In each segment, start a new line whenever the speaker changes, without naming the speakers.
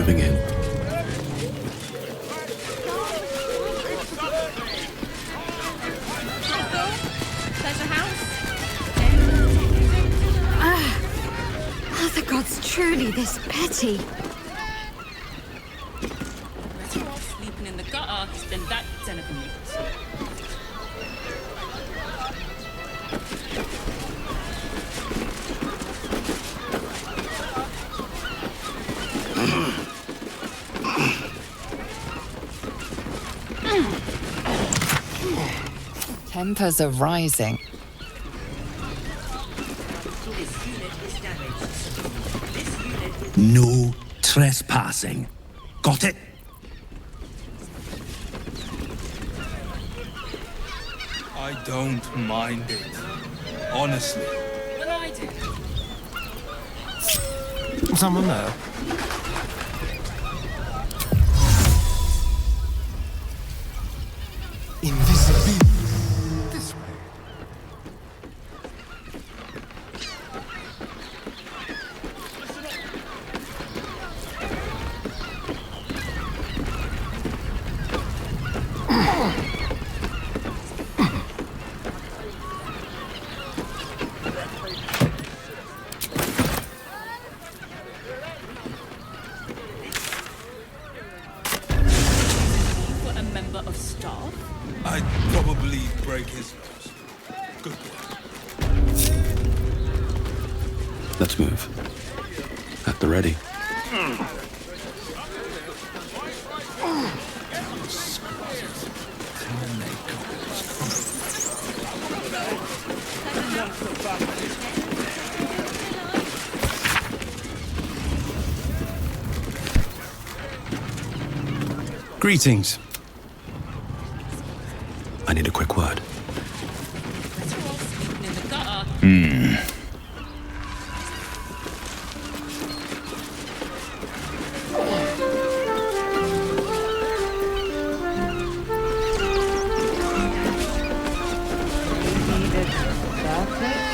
moving in.
Are the gods truly this petty?
Better off sleeping in the gutter than that den of meat.
Tempers are rising.
No trespassing. Got it?
I don't mind it. Honestly.
Well, I do.
Someone there? Invisibility. This way.
For a member of staff?
I'd probably break his nose. Good boy.
Let's move. At the ready. Greetings. I need a quick word.
Better off sleeping in the gutter.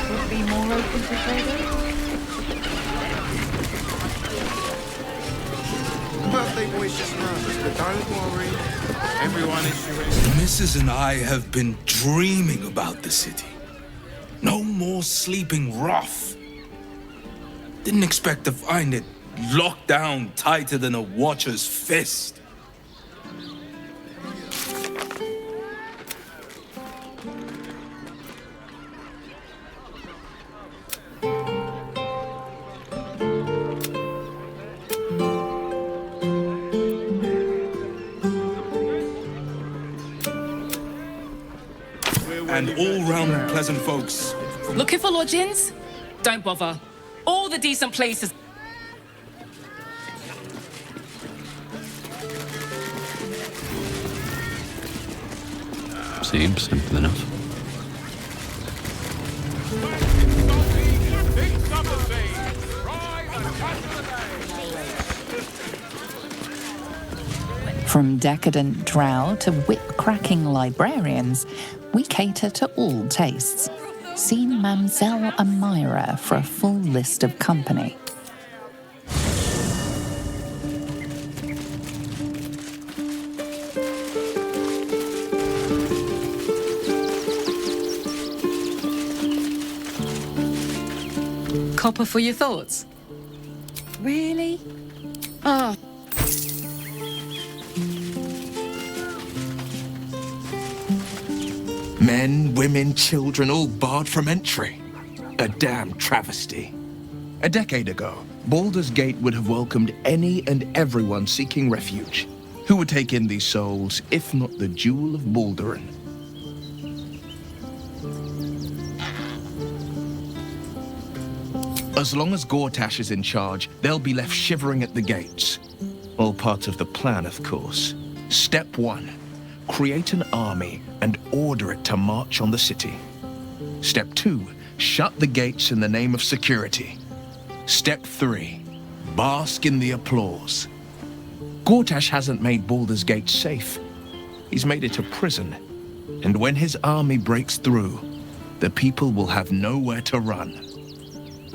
Would be more open to trading.
Birthday boy's just nervous, but don't worry. Everyone is doing.
Mrs. and I have been dreaming about the city. No more sleeping rough. Didn't expect to find it locked down tighter than a watcher's fist. And all-round pleasant folks.
Looking for lodgings? Don't bother. All the decent places.
Seems simple enough.
From decadent drow to whip-cracking librarians, we cater to all tastes. See Mamselle Amira for a full list of company.
Copper for your thoughts.
Really?
Oh,
Men, women, children, all barred from entry. A damn travesty. A decade ago, Baldur's Gate would have welcomed any and everyone seeking refuge. Who would take in these souls, if not the Jewel of Baldurin? As long as Gortash is in charge, they'll be left shivering at the gates. All part of the plan, of course. Step 1. Create an army and order it to march on the city. Step 2. Shut the gates in the name of security. Step 3. Bask in the applause. Gortash hasn't made Baldur's Gate safe. He's made it a prison. And when his army breaks through, the people will have nowhere to run.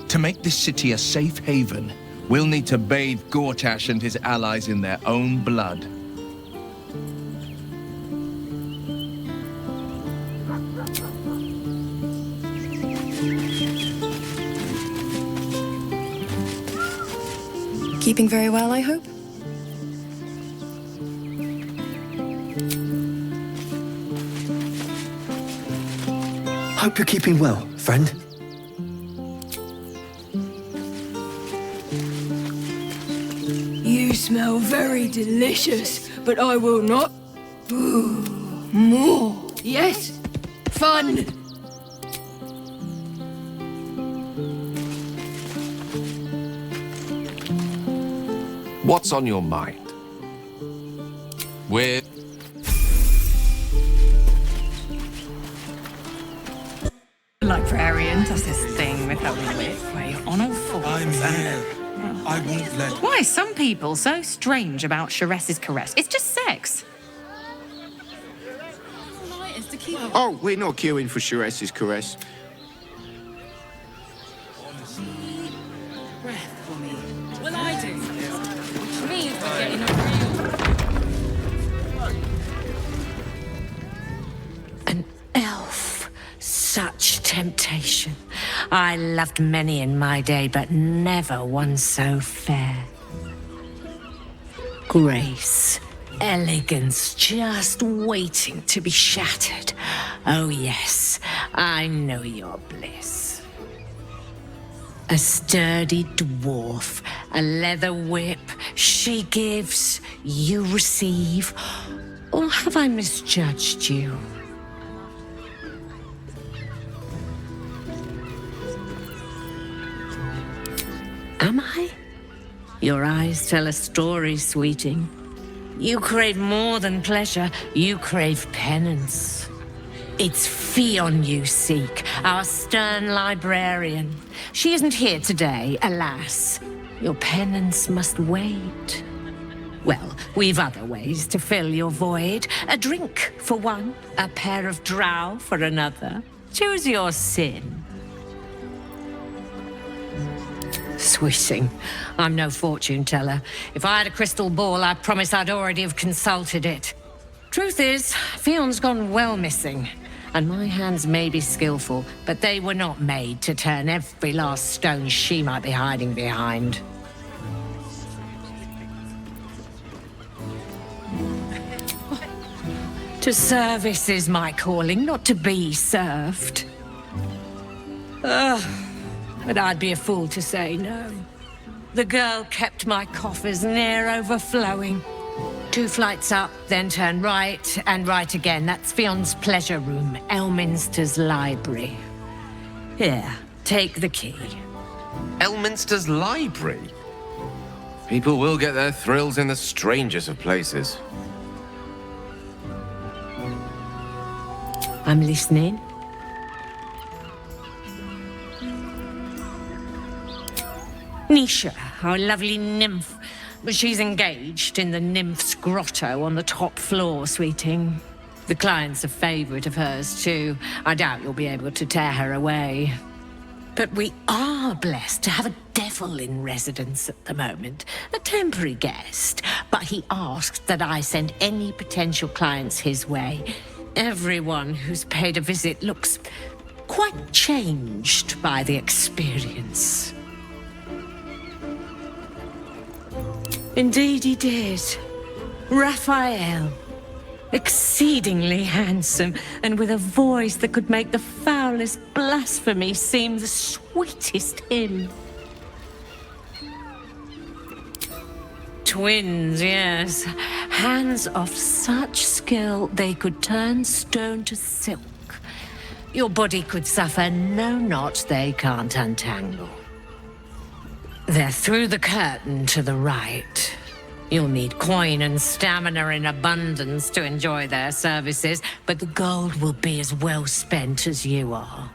To make this city a safe haven, We'll need to bathe Gortash and his allies in their own blood.
Keeping very well, I hope?
Hope you're keeping well, friend.
You smell very delicious, but I will not. Ooh, more. Yes, fun.
What's on your mind? We're...
Librarian does this thing with her whip where you're on all fours.
I'm here. I won't let...
Why are some people so strange about Charesse's caress? It's just sex.
Oh, we're not queuing for Charesse's caress.
Breath for me. Well, I do. Which means we're getting a real...
An elf. Such temptation. I loved many in my day, but never one so fair. Grace, elegance, just waiting to be shattered. Oh yes, I know your bliss. A sturdy dwarf, a leather whip, she gives, you receive. Or have I misjudged you? Am I? Your eyes tell a story, sweeting. You crave more than pleasure, you crave penance. It's Fionn you seek, our stern librarian. She isn't here today, alas. Your penance must wait. Well, we've other ways to fill your void. A drink for one, a pair of drow for another. Choose your sin. Sweeting, I'm no fortune teller. If I had a crystal ball, I promise I'd already have consulted it. Truth is, Fionn's gone well missing. And my hands may be skillful, but they were not made to turn every last stone she might be hiding behind. To service is my calling, not to be served. But I'd be a fool to say no. The girl kept my coffers near overflowing. 2 flights up, then turn right, and right again. That's Fionn's pleasure room, Elminster's library. Here, take the key.
Elminster's library? People will get their thrills in the strangest of places.
I'm listening. Nisha, our lovely nymph. But she's engaged in the nymph's grotto on the top floor, sweeting. The client's a favorite of hers, too. I doubt you'll be able to tear her away. But we are blessed to have a devil in residence at the moment. A temporary guest. But he asked that I send any potential clients his way. Everyone who's paid a visit looks quite changed by the experience. Indeed he did. Raphael. Exceedingly handsome, and with a voice that could make the foulest blasphemy seem the sweetest hymn. Twins, yes. Hands of such skill they could turn stone to silk. Your body could suffer no knot they can't untangle. They're through the curtain to the right. You'll need coin and stamina in abundance to enjoy their services, but the gold will be as well spent as you are.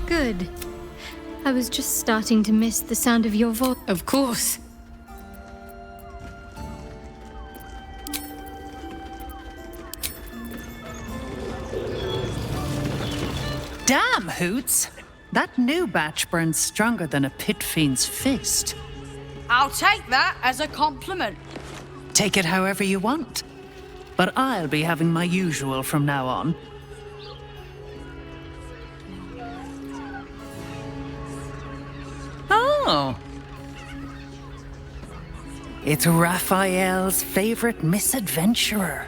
Good. I was just starting to miss the sound of your voice.
Of course.
Damn, Hoots! That new batch burns stronger than a pit fiend's fist.
I'll take that as a compliment.
Take it however you want. But I'll be having my usual from now on. Oh. It's Raphael's favorite misadventurer.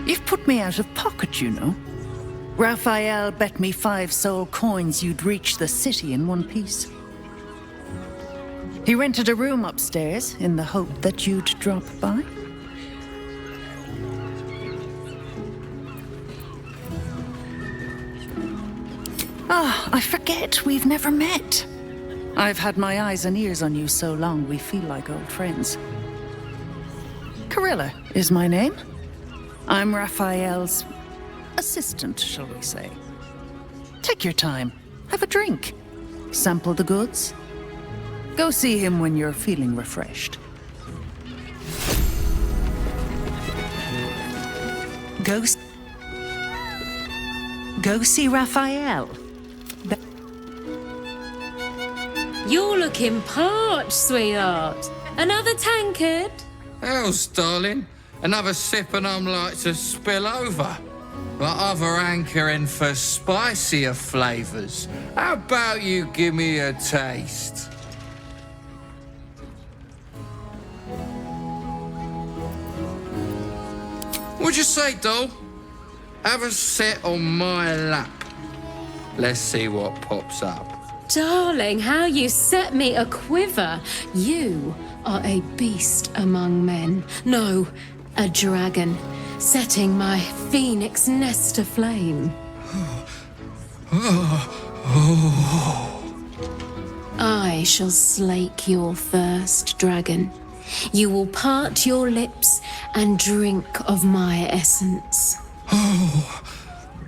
You've put me out of pocket, you know. Raphael bet me 5 soul coins you'd reach the city in one piece. He rented a room upstairs in the hope that you'd drop by. Ah, I forget we've never met. I've had my eyes and ears on you so long we feel like old friends. Carilla is my name. I'm Raphael's assistant, shall we say. Take your time. Have a drink. Sample the goods. Go see him when you're feeling refreshed. Go see Raphael.
You're looking parched, sweetheart. Another tankard?
Else, darling. Another sip and I'm like to spill over. Like other hankering for spicier flavours. How about you give me a taste? What'd you say, doll? Have a sit on my lap. Let's see what pops up.
Darling, how you set me a quiver. You are a beast among men. No, a dragon, setting my phoenix nest aflame. I shall slake your thirst, dragon. You will part your lips and drink of my essence.
Oh,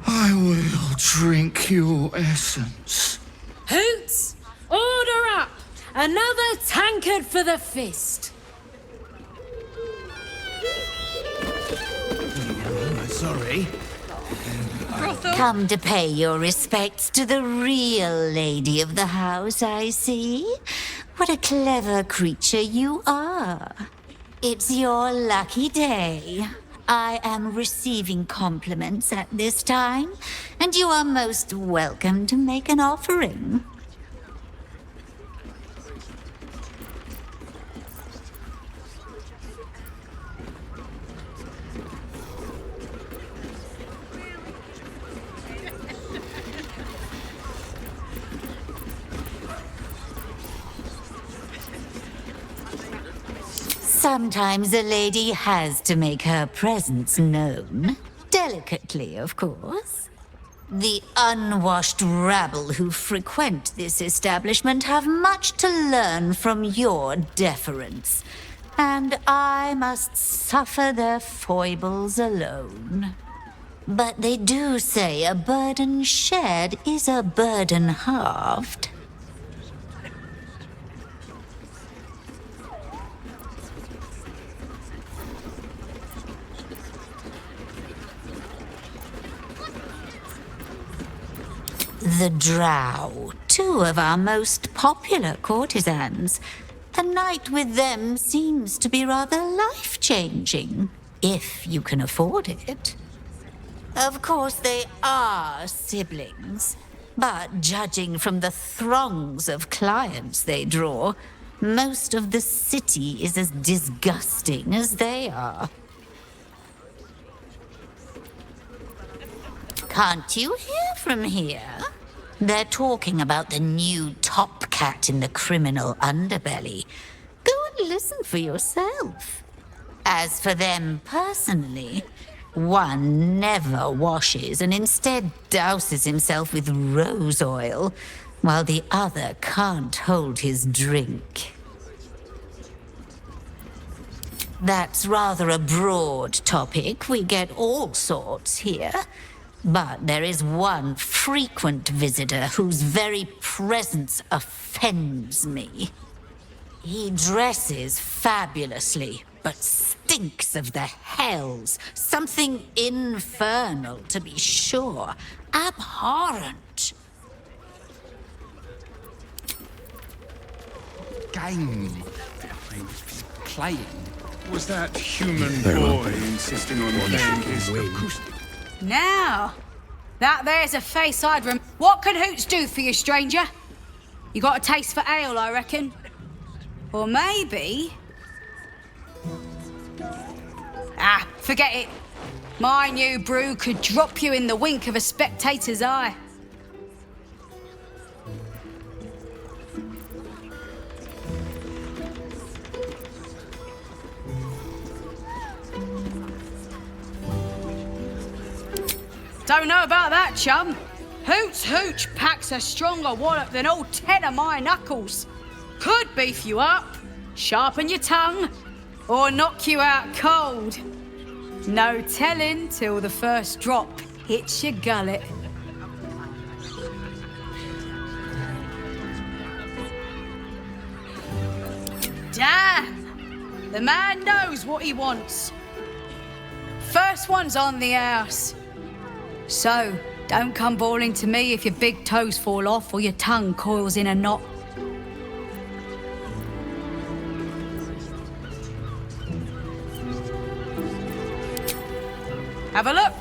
I will drink your essence.
Hoots, order up! Another tankard for the fist.
Sorry.
Come to pay your respects to the real lady of the house, I see. What a clever creature you are. It's your lucky day. I am receiving compliments at this time, and you are most welcome to make an offering. Sometimes a lady has to make her presence known. Delicately, of course. The unwashed rabble who frequent this establishment have much to learn from your deference, and I must suffer their foibles alone. But they do say a burden shared is a burden halved. The Drow, 2 of our most popular courtesans. A night with them seems to be rather life-changing, if you can afford it. Of course, they are siblings, but judging from the throngs of clients they draw, most of the city is as disgusting as they are. Can't you hear from here? They're talking about the new top cat in the criminal underbelly. Go and listen for yourself. As for them personally, one never washes and instead douses himself with rose oil, while the other can't hold his drink. That's rather a broad topic. We get all sorts here. But there is one frequent visitor whose very presence offends me. He dresses fabulously, but stinks of the hells. Something infernal, to be sure. Abhorrent.
Game. Playing.
Was that human
Very well.
boy insisting on playing his acoustic?
Now, that there's a face I'd What can Hoots do for you, stranger? You got a taste for ale, I reckon. Or maybe... Ah, forget it. My new brew could drop you in the wink of a spectator's eye. Don't know about that, chum. Hoots Hooch packs a stronger wallop than all 10 of my knuckles. Could beef you up, sharpen your tongue, or knock you out cold. No telling till the first drop hits your gullet. Damn! The man knows what he wants. First one's on the house. So, don't come bawling to me if your big toes fall off or your tongue coils in a knot. Have a look.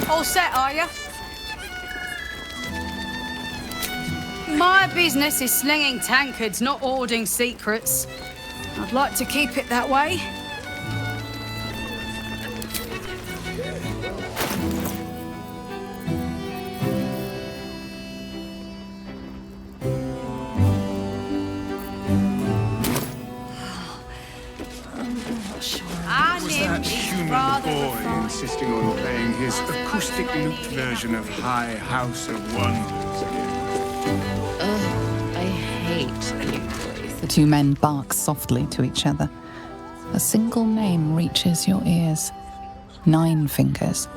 All set, are you? My business is slinging tankards, not hoarding secrets. I'd like to keep it that way.
Was that human boy insisting on playing his acoustic lute version of High House of Wonders again?
I hate you boys. The two men bark softly to each other. A single name reaches your ears. Nine Fingers.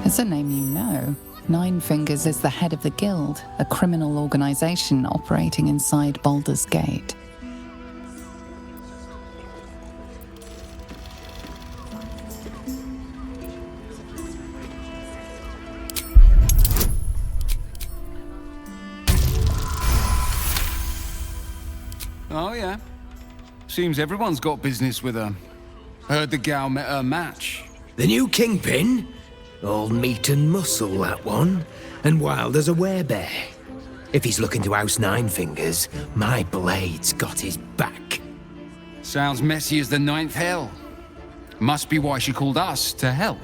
It's a name you know. Nine Fingers is the head of the Guild, a criminal organization operating inside Baldur's Gate.
Oh, yeah. Seems everyone's got business with her. Heard the gal met her match.
The new kingpin? All meat and muscle, that one. And wild as a werebear. If he's looking to oust Nine Fingers, my blade's got his back.
Sounds messy as the ninth hell. Must be why she called us to help.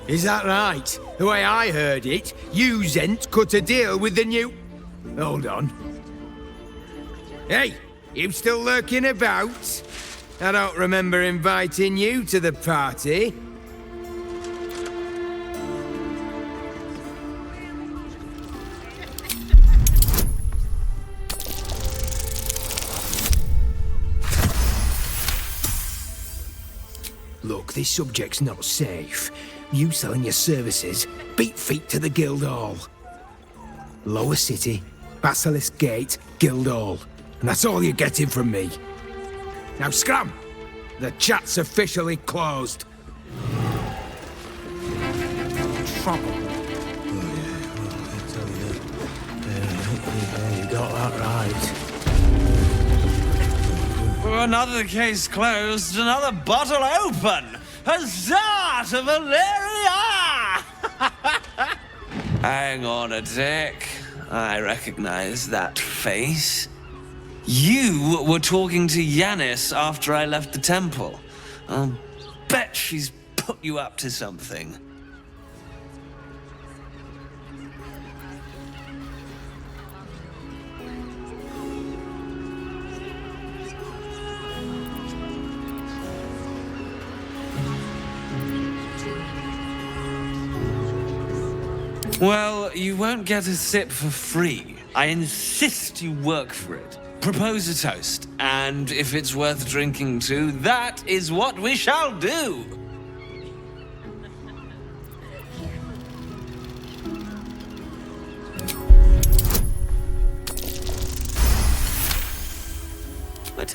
Is that right? The way I heard it, you Zent cut a deal with the new... Hold on. Hey, you still lurking about? I don't remember inviting you to the party. Look, this subject's not safe. You selling your services, beat feet to the Guildhall. Lower City, Basilisk Gate, Guildhall. And that's all you're getting from me. Now scram! The chat's officially closed.
Trouble.
You got that right.
Another case closed, another bottle open! Huzzah to Valeria! Hang on a tick. I recognize that face. You were talking to Yanis after I left the temple. I'll bet she's put you up to something. Well, you won't get a sip for free. I insist you work for it. Propose a toast, and if it's worth drinking to, that is what we shall do.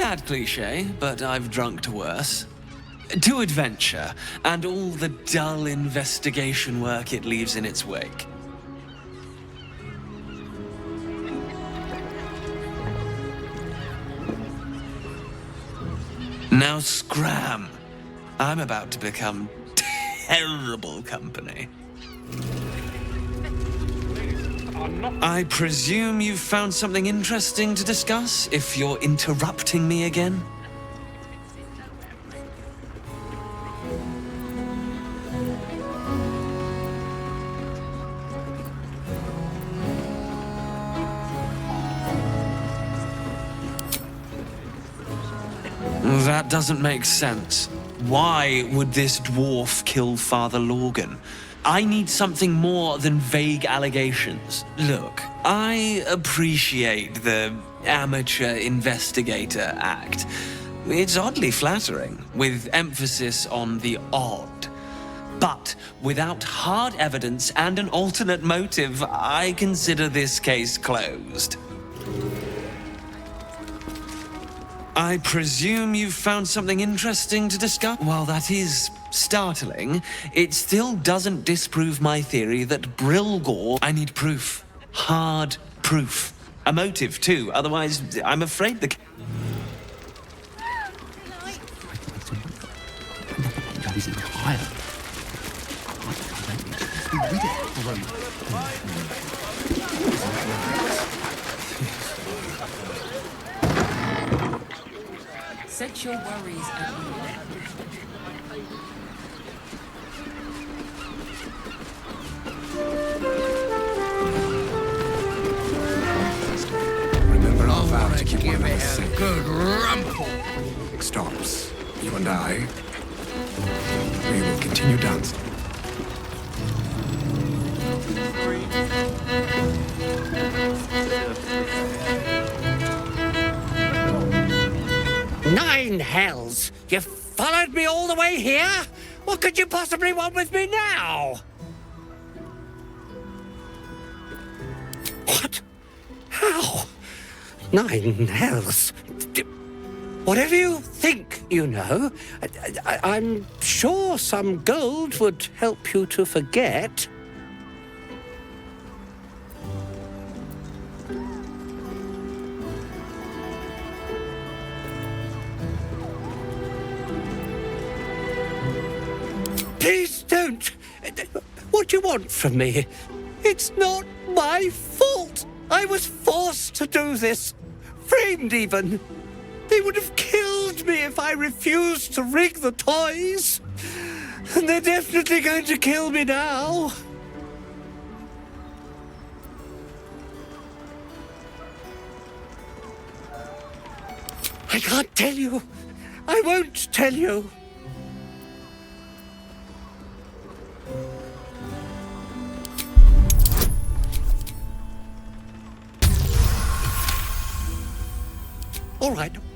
Sad cliche, but I've drunk to worse. To adventure, and all the dull investigation work it leaves in its wake. Now scram. I'm about to become terrible company. I presume you've found something interesting to discuss, if you're interrupting me again? That doesn't make sense. Why would this dwarf kill Father Lorgan? I need something more than vague allegations. Look, I appreciate the amateur investigator act. It's oddly flattering, with emphasis on the odd. But without hard evidence and an alternate motive, I consider this case closed. I presume you've found something interesting to discuss? While that is startling, it still doesn't disprove my theory that Brilgor... I need proof. Hard proof. A motive, too. Otherwise, I'm afraid the...
Set your worries at
Remember our vow to keep one another safe. Good rumble! It stops. You and I, we will continue dancing.
Nine hells! You followed me all the way here? What could you possibly want with me now? What? How? Nine hells? Whatever you think you know, I'm sure some gold would help you to forget. Please don't. What do you want from me? It's not my fault. I was forced to do this. Framed even. They would have killed me if I refused to rig the toys. And they're definitely going to kill me now. I can't tell you. I won't tell you.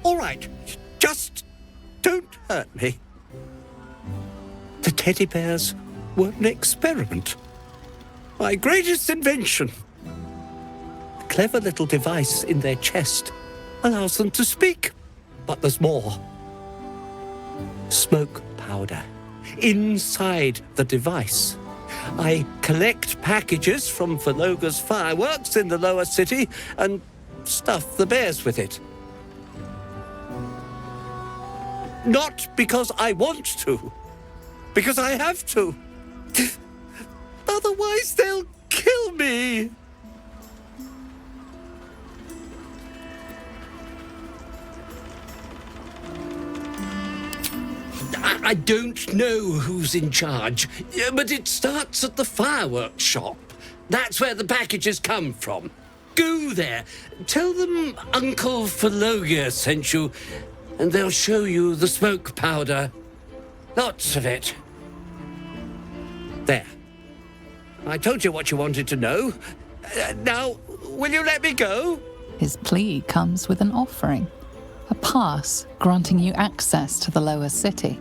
All right. Just don't hurt me. The teddy bears were an experiment. My greatest invention. A clever little device in their chest allows them to speak. But there's more. Smoke powder inside the device. I collect packages from Valoga's fireworks in the lower city and stuff the bears with it. Not because I want to, because I have to. Otherwise, they'll kill me. I don't know who's in charge, but it starts at the fireworks shop. That's where the packages come from. Go there. Tell them Uncle Valoga sent you, and they'll show you the smoke powder. Lots of it. There. I told you what you wanted to know. Now, will you let me go?
His plea comes with an offering, a pass granting you access to the lower city.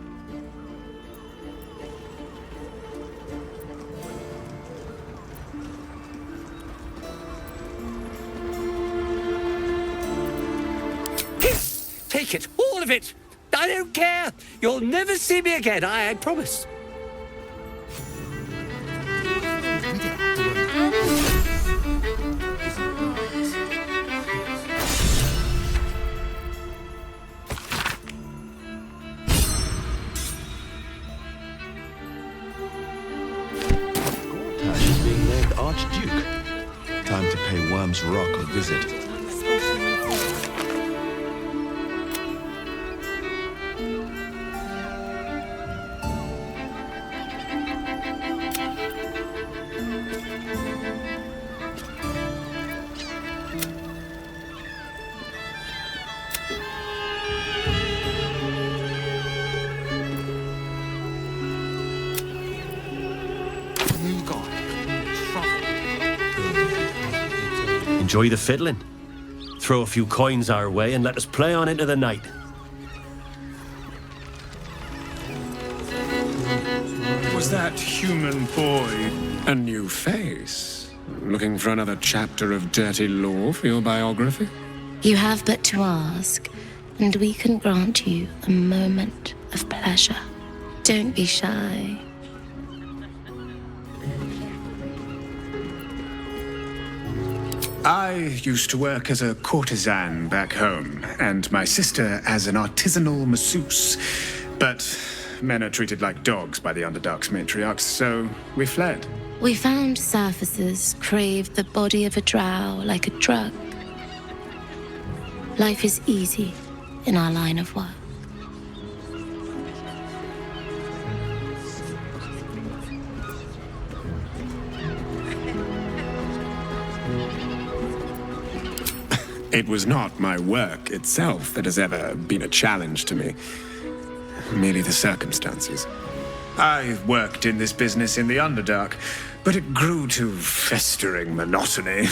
Take it, all of it. I don't care. You'll never see me again, I promise.
Is being named Archduke. Time to pay Worm's Rock a visit.
Enjoy the fiddling. Throw a few coins our way and let us play on into the night.
Was that human boy a new face? Looking for another chapter of dirty lore for your biography?
You have but to ask, and we can grant you a moment of pleasure. Don't be shy.
I used to work as a courtesan back home, and my sister as an artisanal masseuse. But men are treated like dogs by the Underdark's matriarchs, so we fled.
We found surfacers craved the body of a drow like a drug. Life is easy in our line of work.
It was not my work itself that has ever been a challenge to me. Merely the circumstances. I worked in this business in the Underdark, but it grew to festering monotony.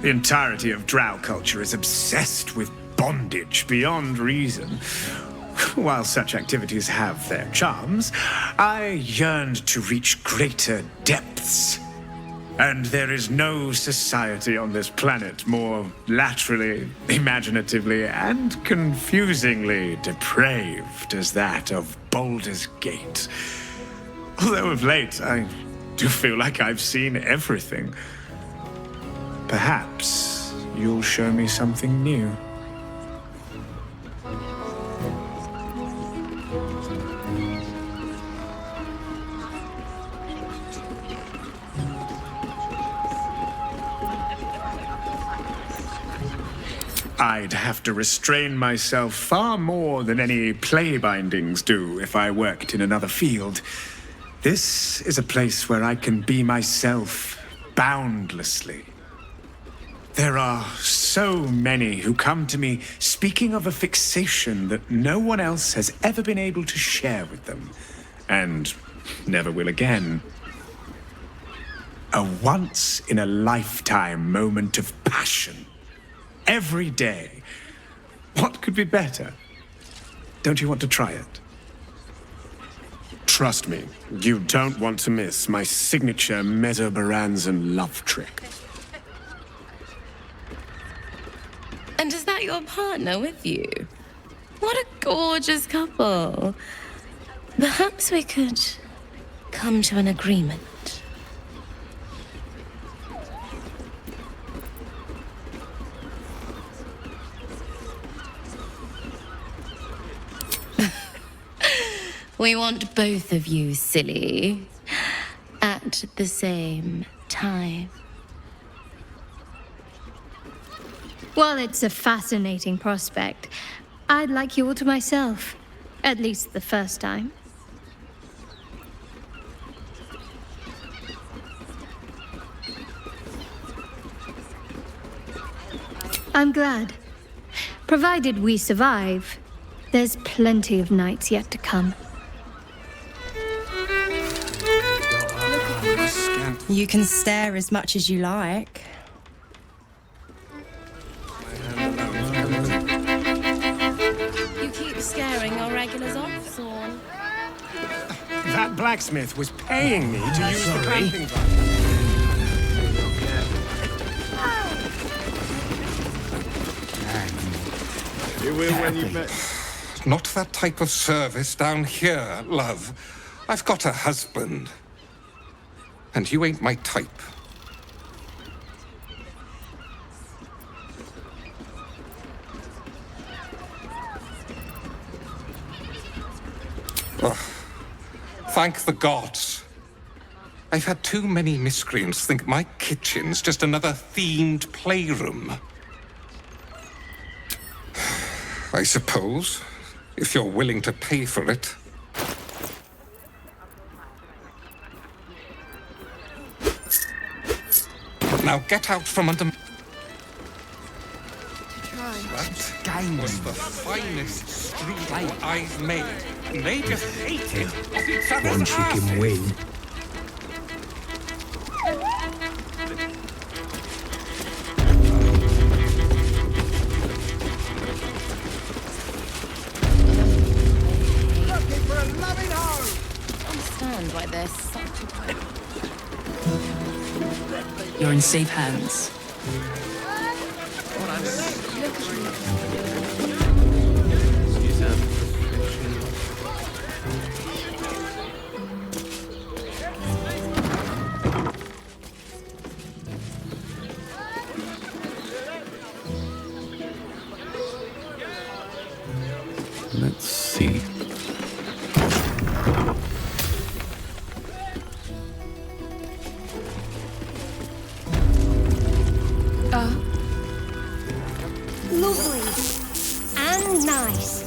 The entirety of drow culture is obsessed with bondage beyond reason. While such activities have their charms, I yearned to reach greater depths. And there is no society on this planet more laterally, imaginatively, and confusingly depraved as that of Baldur's Gate. Although of late, I do feel like I've seen everything. Perhaps you'll show me something new. I'd have to restrain myself far more than any play bindings do if I worked in another field. This is a place where I can be myself boundlessly. There are so many who come to me speaking of a fixation that no one else has ever been able to share with them, and never will again. A once-in-a-lifetime moment of passion. Every day. What could be better? Don't you want to try it? Trust me, you don't want to miss my signature Mesobaranzan love trick.
And is that your partner with you? What a gorgeous couple. Perhaps we could come to an agreement. We want both of you, silly, at the same time.
Well, it's a fascinating prospect. I'd like you all to myself, at least the first time. I'm glad. Provided we survive, there's plenty of nights yet to come.
You can stare as much as you like.
You keep scaring your regulars off, Thorn.
That blacksmith was paying me to use the clamping device. You will when you met.
Not that type of service down here, love. I've got a husband. And you ain't my type. Thank the gods. I've had too many miscreants think my kitchen's just another themed playroom. I suppose, if you're willing to pay for it. Now get out from under... That was the finest strudel I've made. And they just ate it off each other's
One chicken
asses.
wing.
Looking for a loving home! I'm stunned by this.
You're in safe hands.
Let's see.
Lovely. And nice.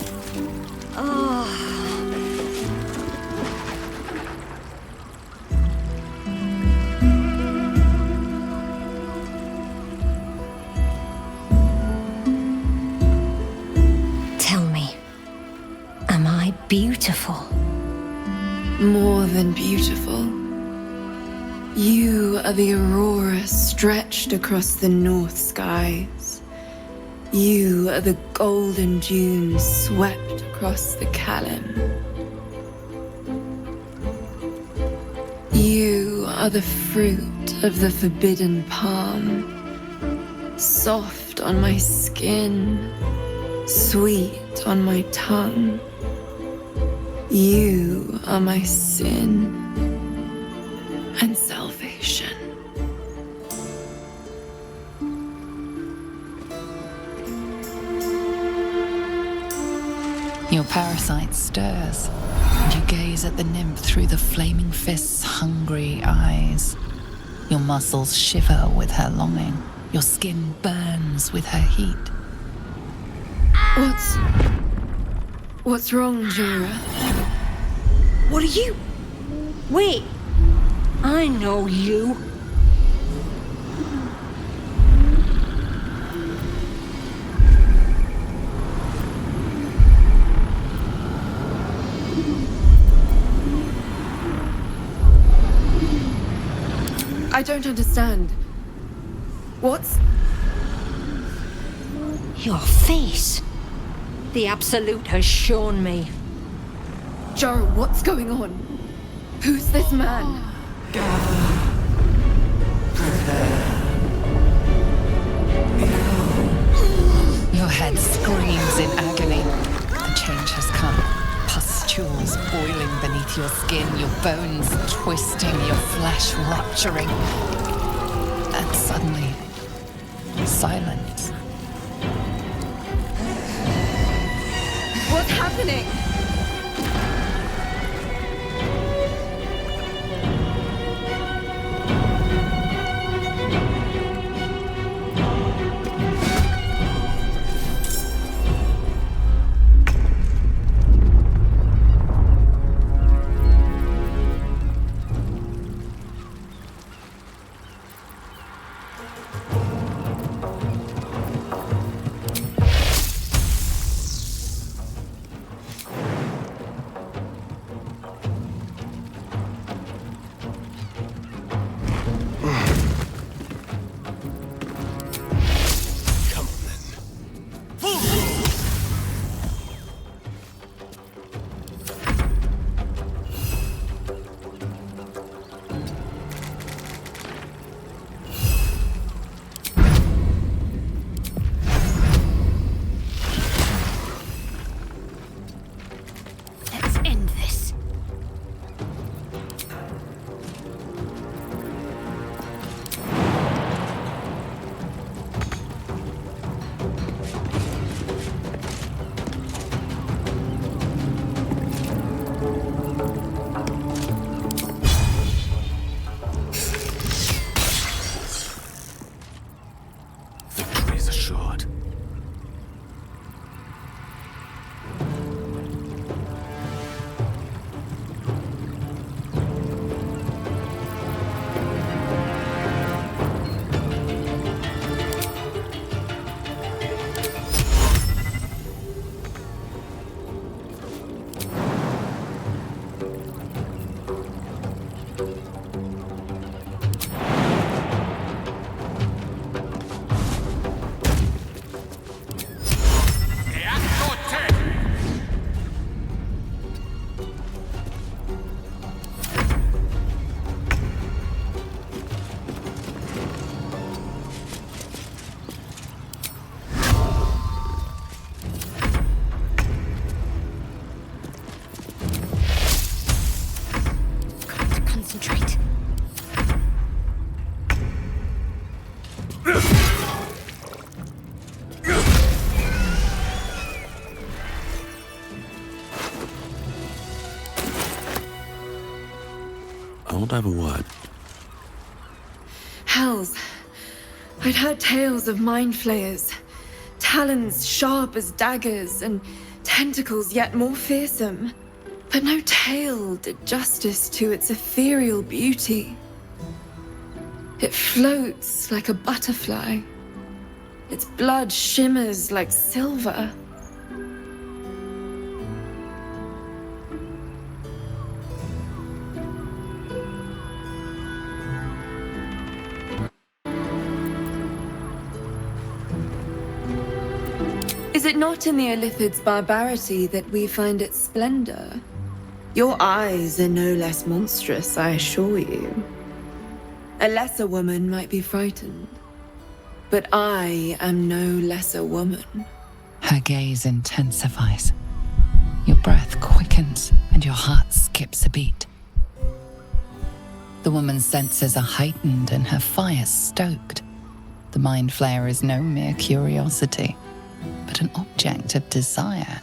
Oh. Tell me, am I beautiful?
More than beautiful. You are the aurora stretched across the north skies. You are the golden dunes swept across the Calym. You are the fruit of the forbidden palm, soft on my skin, sweet on my tongue. You are my sin and salvation.
Your parasite stirs, and you gaze at the nymph through the flaming fist's hungry eyes. Your muscles shiver with her longing. Your skin burns with her heat.
What's wrong, Jura?
What are you? Wait, I know you.
I don't understand. What's...
Your face. The Absolute has shown me.
Jara, what's going on? Who's this man?
Your head screams in agony. The change has come. Pustules boiling beneath your skin, your bones twisting, your flesh rupturing. And suddenly, silence.
What's happening?
I want to have a word.
Hells. I'd heard tales of mind flayers. Talons sharp as daggers, and tentacles yet more fearsome. But no tale did justice to its ethereal beauty. It floats like a butterfly. Its blood shimmers like silver. Is it not in the Illithid's barbarity that we find its splendor? Your eyes are no less monstrous, I assure you. A lesser woman might be frightened, but I am no lesser woman.
Her gaze intensifies. Your breath quickens and your heart skips a beat. The woman's senses are heightened and her fire stoked. The mind flayer is no mere curiosity, but an object of desire.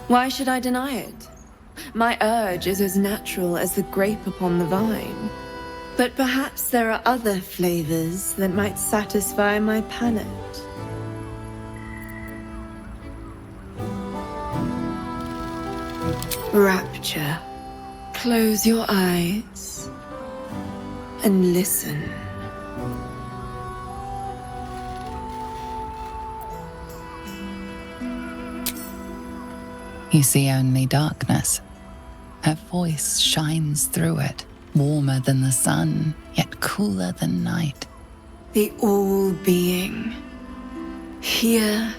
Why should I deny it? My urge is as natural as the grape upon the vine. But perhaps there are other flavors that might satisfy my palate. Rapture. Close your eyes and listen.
You see only darkness. Her voice shines through it, warmer than the sun, yet cooler than night.
The all-being. Here,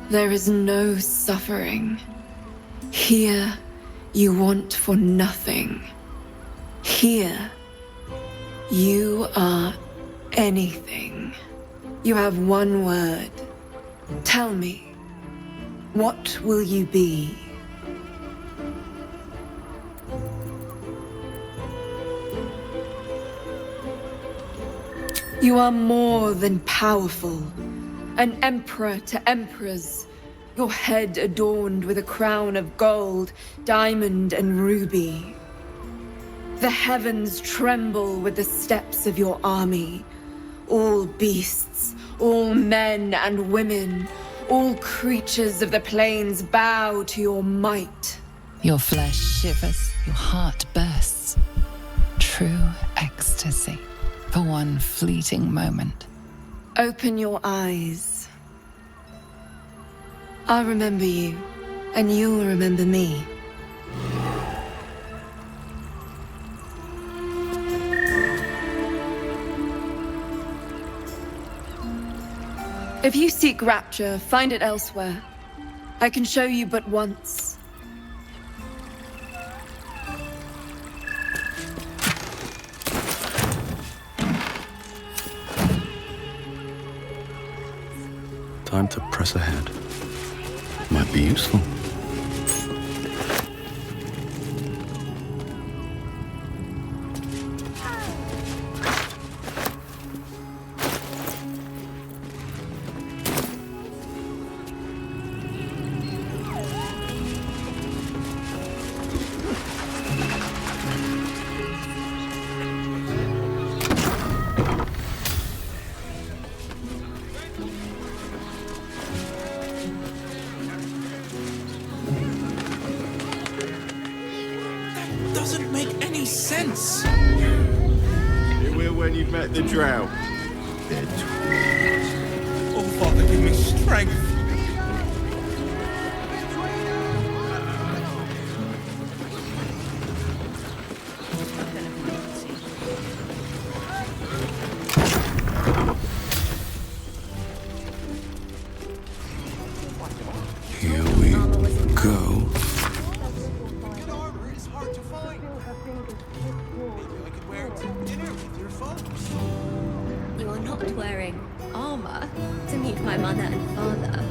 there is no suffering. Here, you want for nothing. Here, you are anything. You have one word. Tell me, what will you be? You are more than powerful, an emperor to emperors, your head adorned with a crown of gold, diamond, and ruby. The heavens tremble with the steps of your army. All beasts, all men and women, all creatures of the plains bow to your might.
Your flesh shivers, your heart bursts. True ecstasy. For one fleeting moment.
Open your eyes. I'll remember you, and you'll remember me. If you seek rapture, find it elsewhere. I can show you but once.
Time to press ahead. Might be useful.
Doesn't make any sense.
You will when you've met the drought.
Oh, Father, give me strength.
Here we go.
You are not wearing armor to meet my mother and father.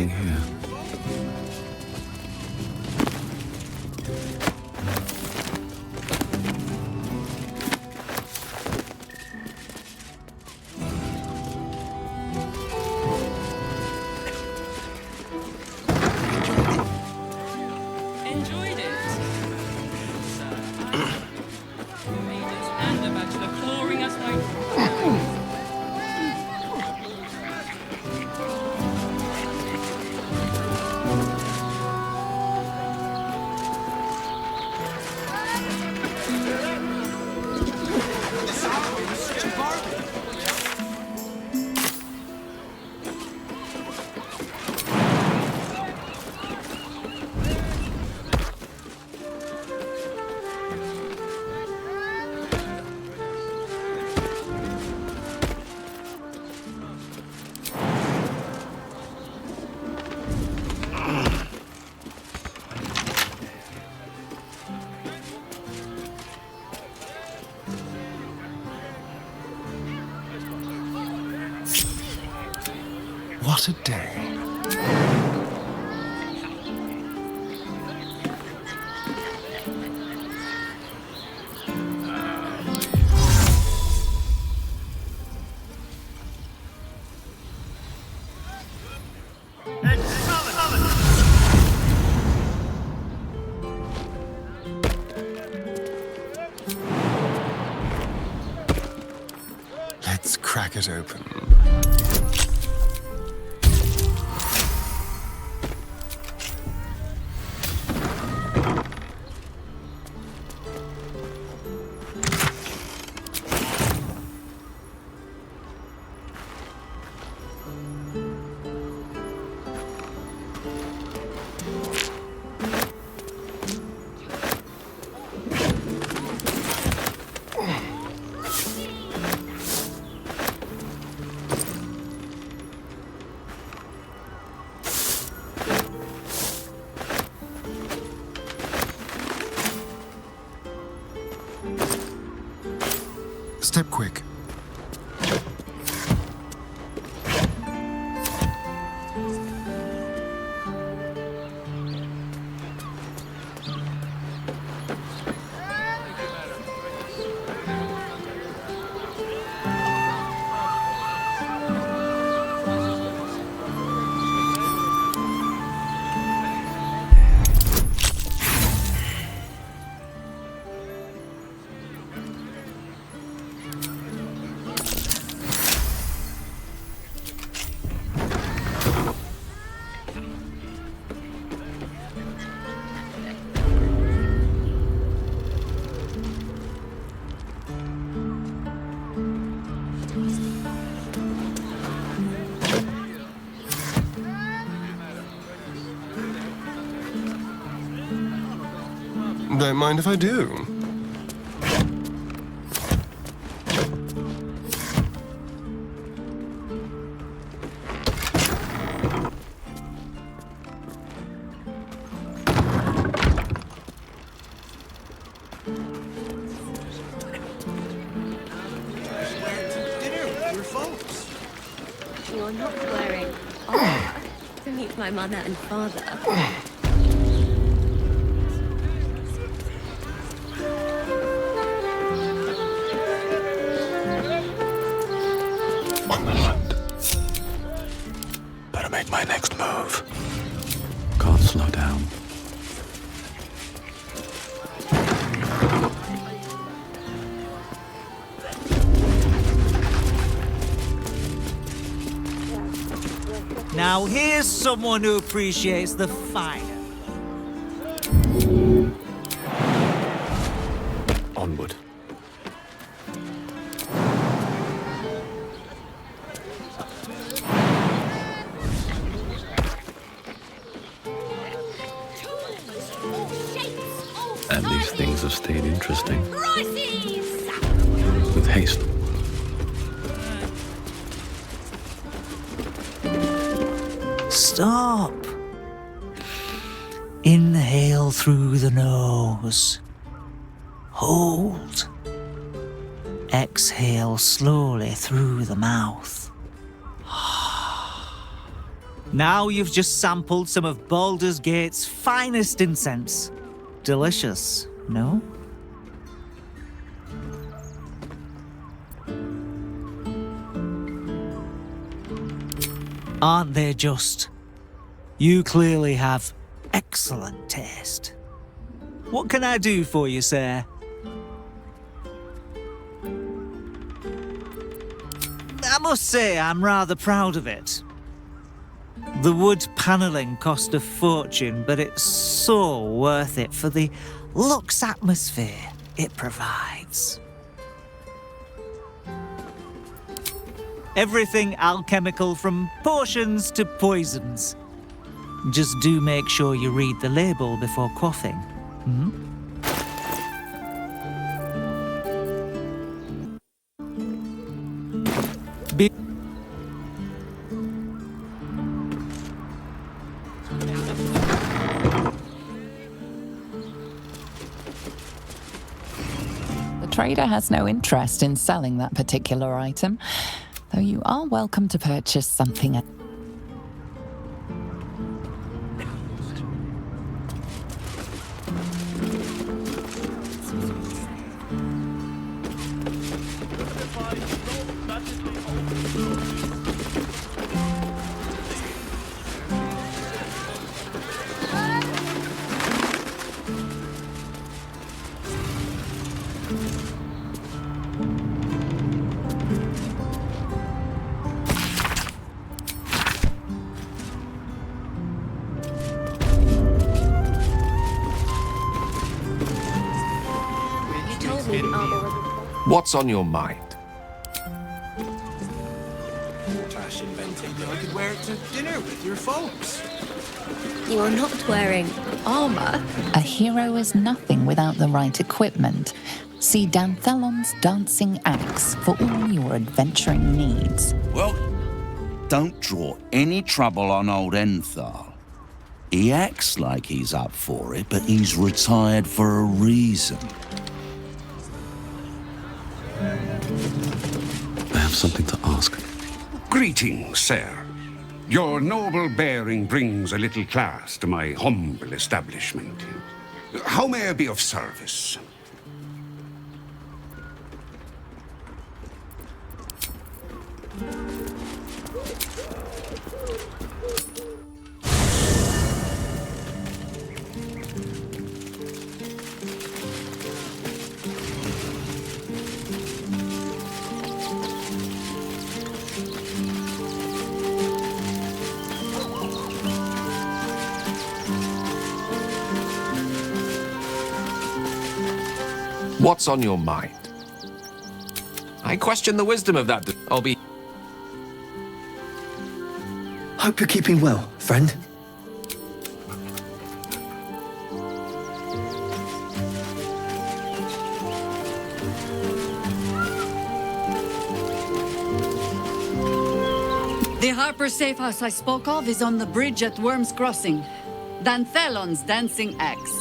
anything here.
Enjoyed it. Made us and a bachelor clawing us like.
What a day. Let's crack it open. Step quick. Don't mind if I do.
You're not wearing armor to meet my mother and father.
1 minute. Better make my next move. Can't slow down.
Now here's someone who appreciates the fire.
Onward. And these things have stayed interesting. With haste.
Stop. Inhale through the nose. Hold. Exhale slowly through the mouth. Now you've just sampled some of Baldur's Gate's finest incense. Delicious, no? Aren't they just? You clearly have excellent taste. What can I do for you, sir? I must say I'm rather proud of it. The wood panelling cost a fortune, but it's so worth it for the luxe atmosphere it provides. Everything alchemical from potions to poisons. Just do make sure you read the label before quaffing.
The trader has no interest in selling that particular item, though you are welcome to purchase something else.
What's on your mind?
I could wear it to dinner with your folks.
You are not wearing armor.
A hero is nothing without the right equipment. See Danthelon's dancing axe for all your adventuring needs.
Well, don't draw any trouble on old Enthal. He acts like he's up for it, but he's retired for a reason.
I have something to ask.
Greetings, sir. Your noble bearing brings a little class to my humble establishment. How may I be of service?
What's on your mind? I question the wisdom of that. I'll be...
Hope you're keeping well, friend.
The Harper safe house I spoke of is on the bridge at Worm's Crossing. Danthelon's dancing axe.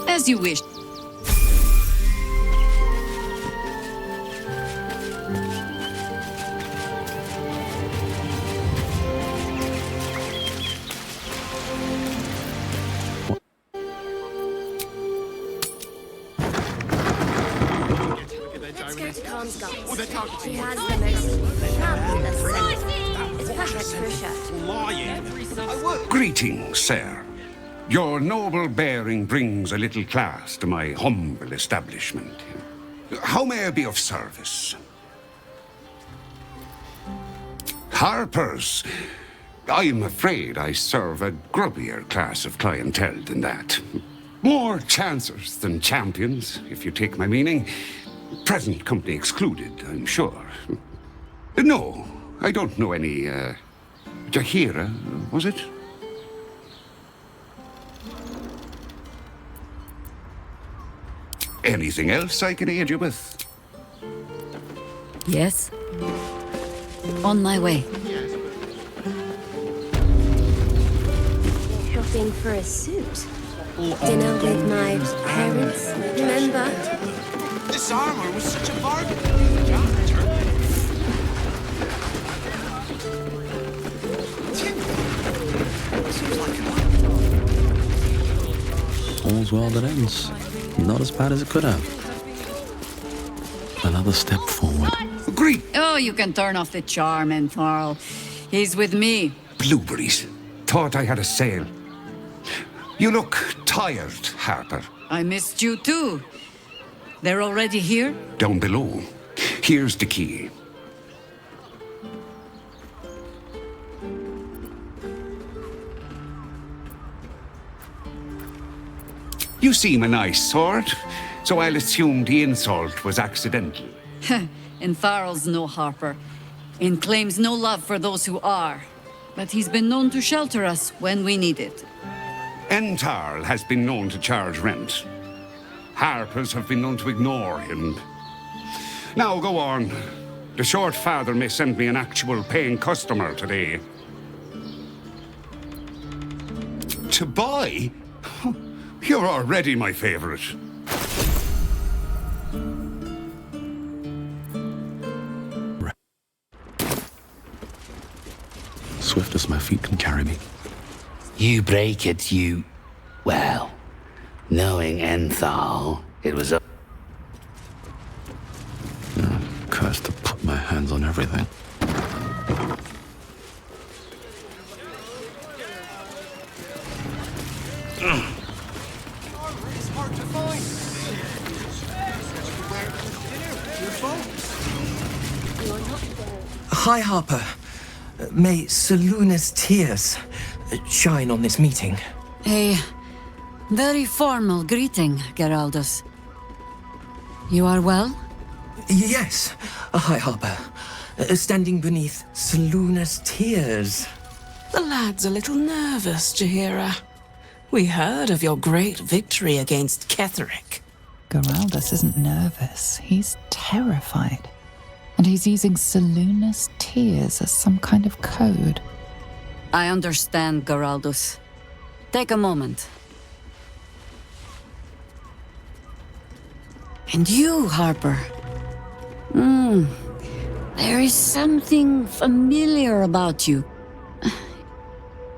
As you wish.
Let's go to Khan's guys. He has the most fabulous scent. It's perfect for a shirt.
Greetings, sir. Your noble bearing brings a little class to my humble establishment. How may I be of service? Harper's. I'm afraid I serve a grubbier class of clientele than that. More chancers than champions, if you take my meaning. Present company excluded, I'm sure. No, I don't know any, Jahira, was it? Anything else I can aid you with?
Yes. On my way.
Shopping for a suit. Dinner with my parents, remember?
This armor was such a bargain.
world that ends. Not as bad as it could have. Another step forward.
Agree.
Oh, you can turn off the charm, Antro. He's with me.
Blueberries. Thought I had a sale. You look tired, Harper.
I missed you too. They're already here?
Down below. Here's the key. You seem a nice sort, so I'll assume the insult was accidental.
Antharl's no Harper, and claims no love for those who are. But he's been known to shelter us when we need it.
Entharl has been known to charge rent. Harpers have been known to ignore him. Now go on. The short father may send me an actual paying customer today. To buy? You're already my favorite.
Swift as my feet can carry me.
You break it, you... Well, knowing Entharl, it was a...
Cursed to put my hands on everything.
It's hard to find.
Hi, Harper. May Seluna's tears shine on this meeting.
A very formal greeting, Geraldus. You are well?
Yes. Hi, Harper. Standing beneath Seluna's tears.
The lad's a little nervous, Jaheira. We heard of your great victory against Ketheric.
Geraldus isn't nervous. He's terrified. And he's using Seluna's tears as some kind of code.
I understand, Geraldus. Take a moment. And you, Harper. There is something familiar about you.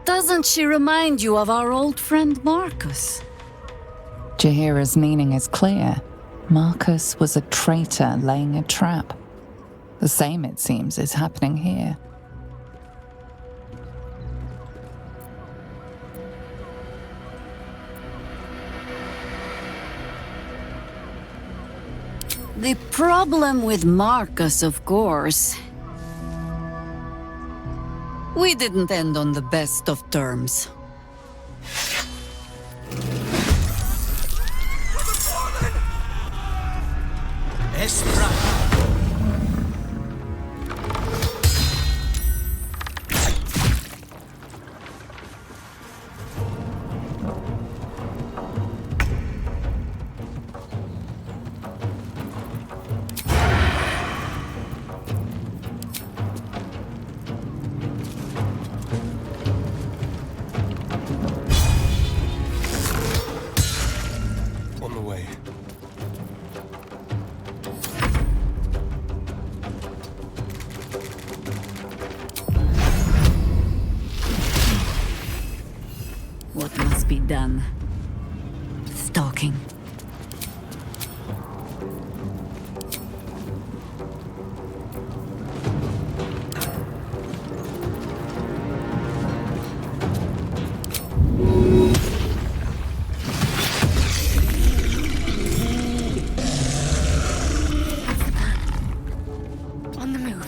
Doesn't she remind you of our old friend Marcus?
Jaheira's meaning is clear. Marcus was a traitor laying a trap. The same, it seems, is happening here.
The problem with Marcus, of course. We didn't end on the best of terms.
On the way.
What must be done? Stalking.
On the move.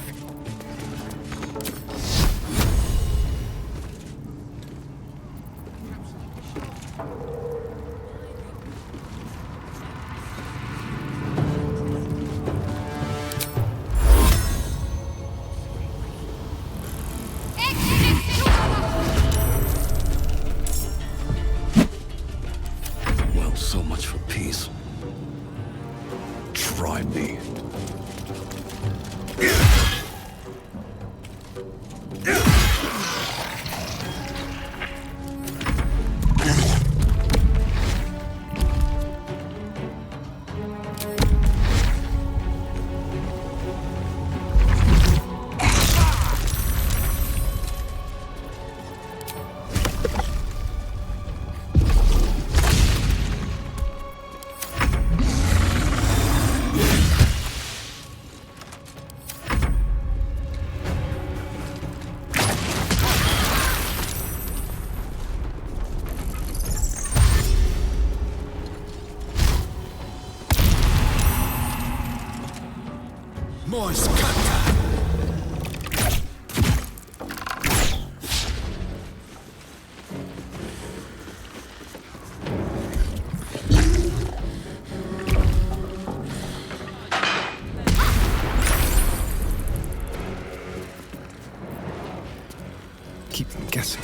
keep them guessing.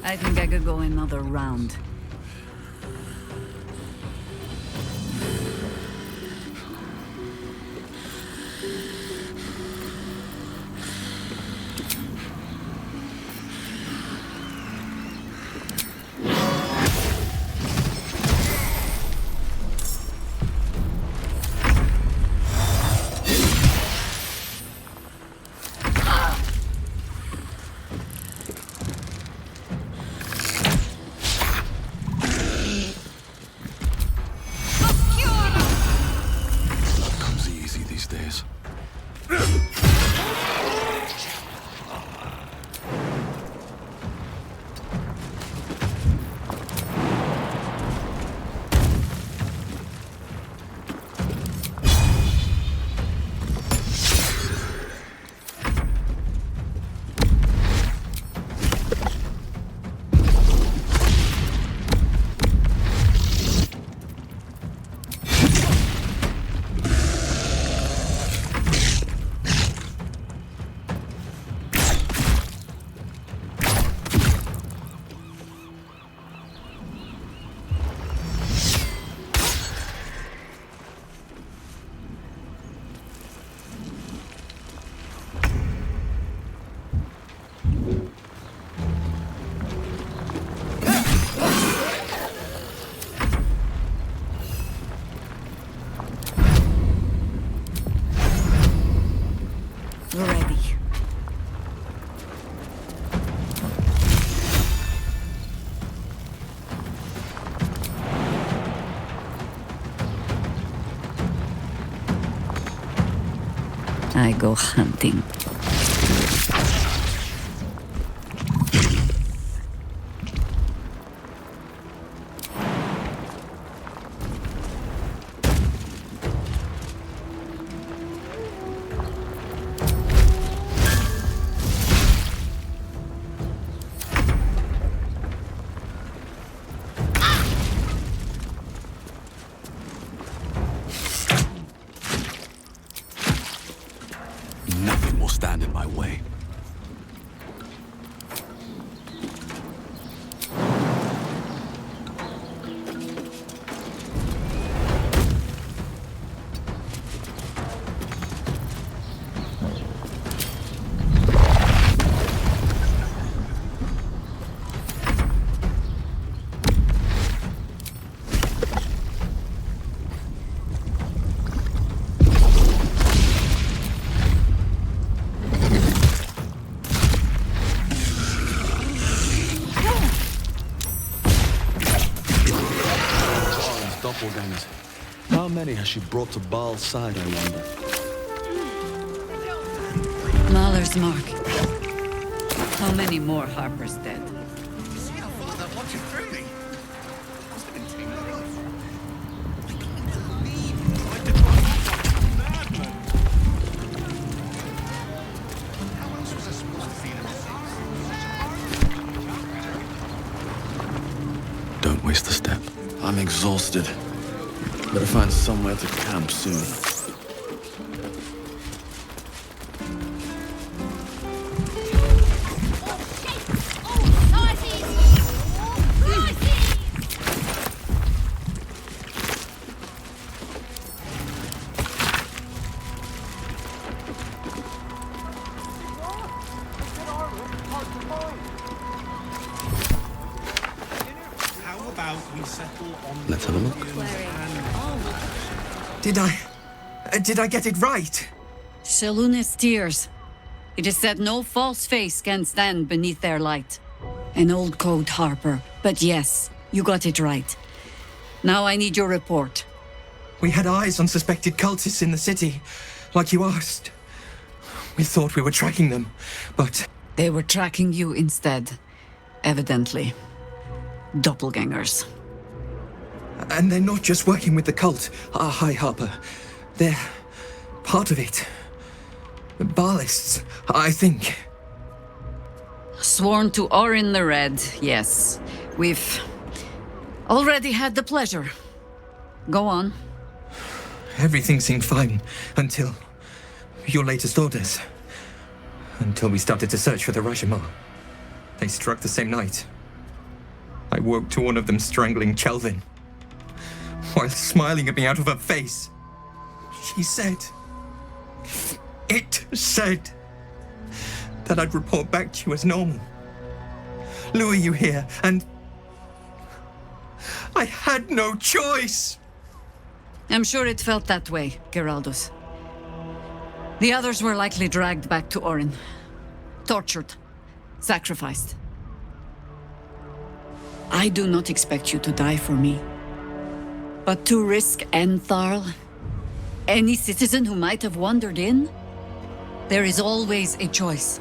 I think I could go another round. I go hunting.
Nothing will stand in my way. Doppelgangers. How many has she brought to Baal's side, I wonder?
Mahler's mark. How many more Harper's dead?
See how far that watch it through me? Must have been tingling. I can't believe you tried to drive me like a madman. How else was I supposed to feel it?
Don't waste a step. I'm exhausted. Better find somewhere to camp soon. Let's have a look.
Did I get it right?
Shaluna's tears. It is said no false face can stand beneath their light. An old code, Harper. But yes, you got it right. Now I need your report.
We had eyes on suspected cultists in the city, like you asked. We thought we were tracking them, but...
They were tracking you instead. Evidently. Doppelgangers.
And they're not just working with the cult, High Harper. They're part of it. Ballists, I think.
Sworn to Orin the Red, yes. We've already had the pleasure. Go on.
Everything seemed fine until your latest orders. Until we started to search for the Rajamar. They struck the same night. I woke to one of them strangling Chelvin, while smiling at me out of her face. She said... It said... that I'd report back to you as normal. Lure you here, and... I had no choice!
I'm sure it felt that way, Geraldus. The others were likely dragged back to Orin. Tortured. Sacrificed. I do not expect you to die for me. But to risk Entharl, any citizen who might have wandered in, there is always a choice.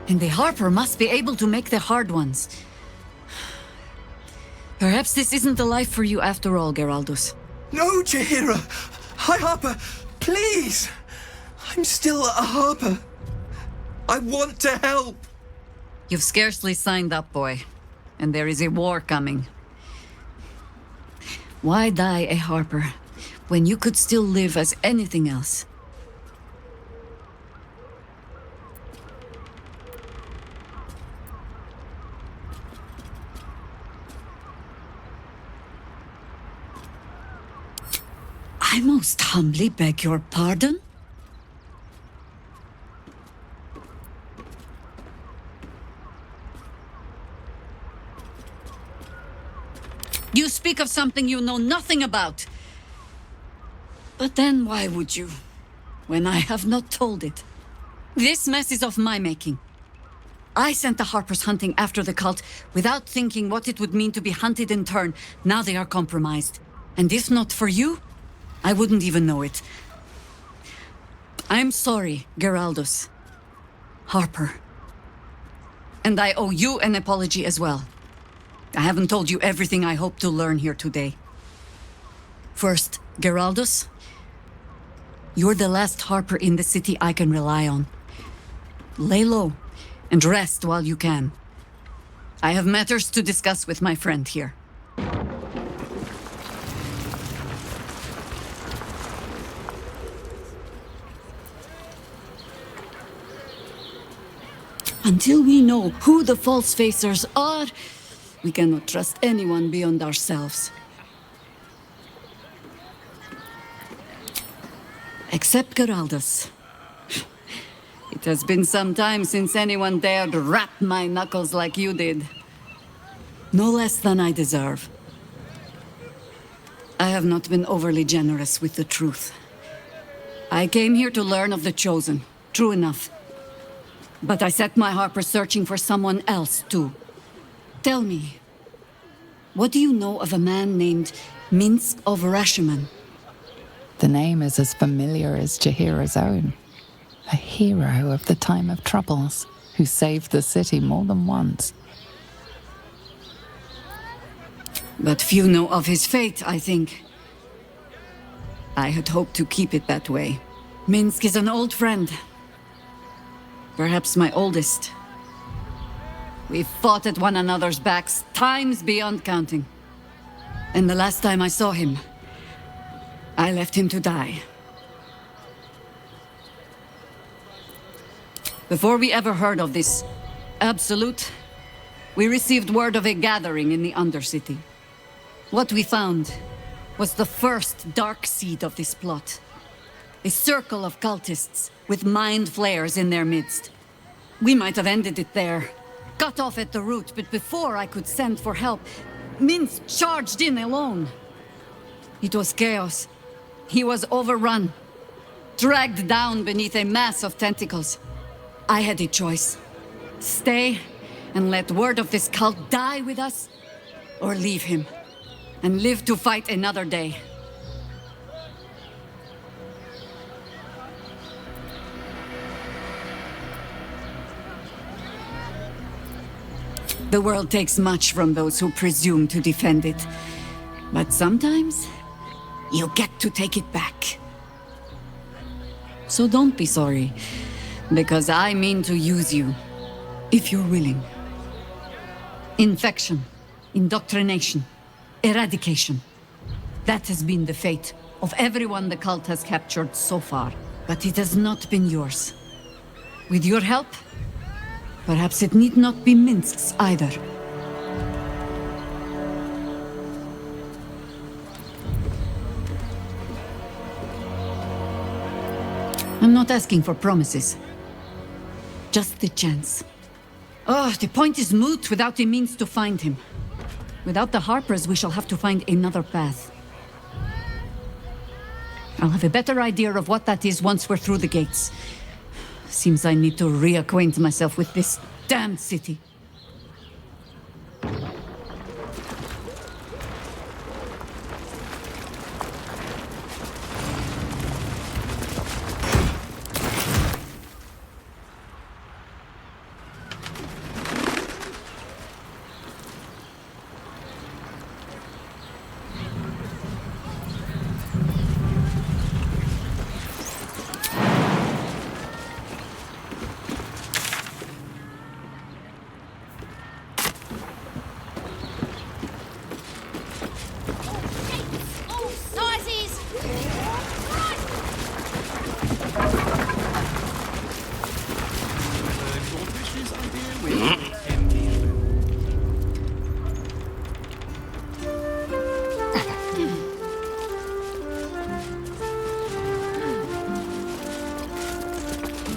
And the Harper must be able to make the hard ones. Perhaps this isn't the life for you after all, Geraldus.
No, Jaheira! High Harper, please! I'm still a Harper. I want to help!
You've scarcely signed up, boy. And there is a war coming. Why die a Harper, when you could still live as anything else? I most humbly beg your pardon? You speak of something you know nothing about. But then why would you, when I have not told it? This mess is of my making. I sent the Harpers hunting after the cult without thinking what it would mean to be hunted in turn. Now they are compromised. And if not for you, I wouldn't even know it. I'm sorry, Geraldus. Harper. And I owe you an apology as well. I haven't told you everything I hope to learn here today. First, Geraldus, you're the last Harper in the city I can rely on. Lay low and rest while you can. I have matters to discuss with my friend here. Until we know who the false facers are, we cannot trust anyone beyond ourselves. Except Geraldus. It has been some time since anyone dared rap my knuckles like you did. No less than I deserve. I have not been overly generous with the truth. I came here to learn of the Chosen, true enough. But I set my Harper searching for someone else, too. Tell me, what do you know of a man named Minsk of Rashiman?
The name is as familiar as Jaheira's own. A hero of the time of troubles, who saved the city more than once.
But few know of his fate, I think. I had hoped to keep it that way. Minsk is an old friend. Perhaps my oldest. We've fought at one another's backs times beyond counting. And the last time I saw him, I left him to die. Before we ever heard of this Absolute, we received word of a gathering in the Undercity. What we found was the first dark seed of this plot. A circle of cultists with mind flayers in their midst. We might have ended it there, cut off at the root, but before I could send for help, Minsk charged in alone. It was chaos. He was overrun, dragged down beneath a mass of tentacles. I had a choice. Stay and let word of this cult die with us, or leave him and live to fight another day. The world takes much from those who presume to defend it. But sometimes, you get to take it back. So don't be sorry, because I mean to use you, if you're willing. Infection, indoctrination, eradication. That has been the fate of everyone the cult has captured so far, but it has not been yours. With your help, perhaps it need not be Minsk's either. I'm not asking for promises. Just the chance. Oh, the point is moot without the means to find him. Without the Harpers, we shall have to find another path. I'll have a better idea of what that is once we're through the gates. Seems I need to reacquaint myself with this damned city.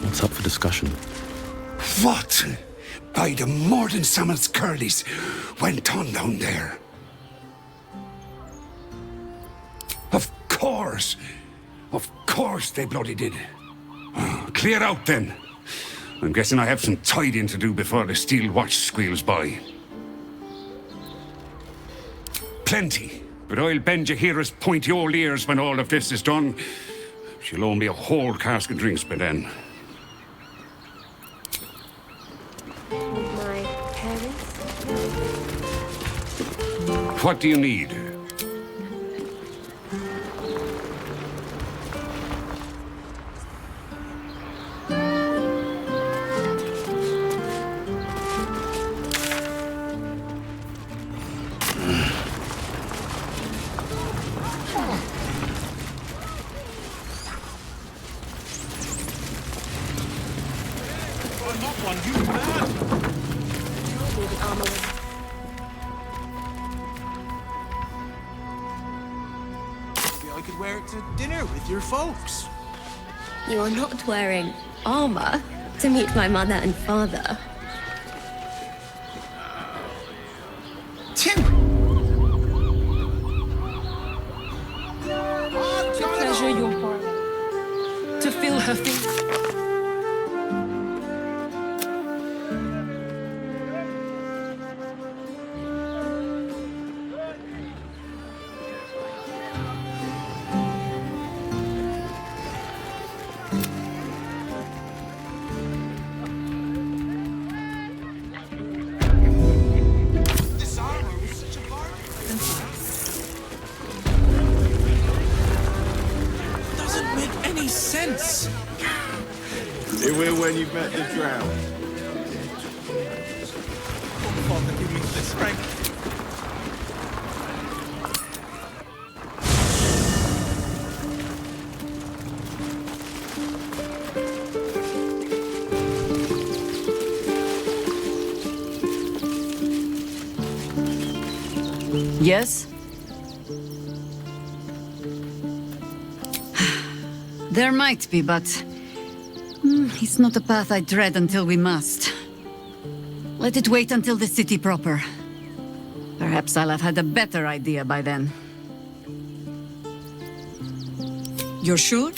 What's up for discussion?
What, by the Morden Summons Curlies, went on down there? Of course they bloody did. Clear out then. I'm guessing I have some tidying to do before the steel watch squeals by. Plenty, but I'll bend Jahira's pointy old ears when all of this is done. She'll owe me a whole cask of drinks by then.
My parents?
What do you need?
I could wear it to dinner with your folks.
You're not wearing armor to meet my mother and father.
Tim!
To pleasure your father. To feel her feet.
Sense.
They will when you've met the drow.
Father, give me the strength.
Yes? There might be, but it's not a path I tread until we must. Let it wait until the city proper. Perhaps I'll have had a better idea by then. You're sure?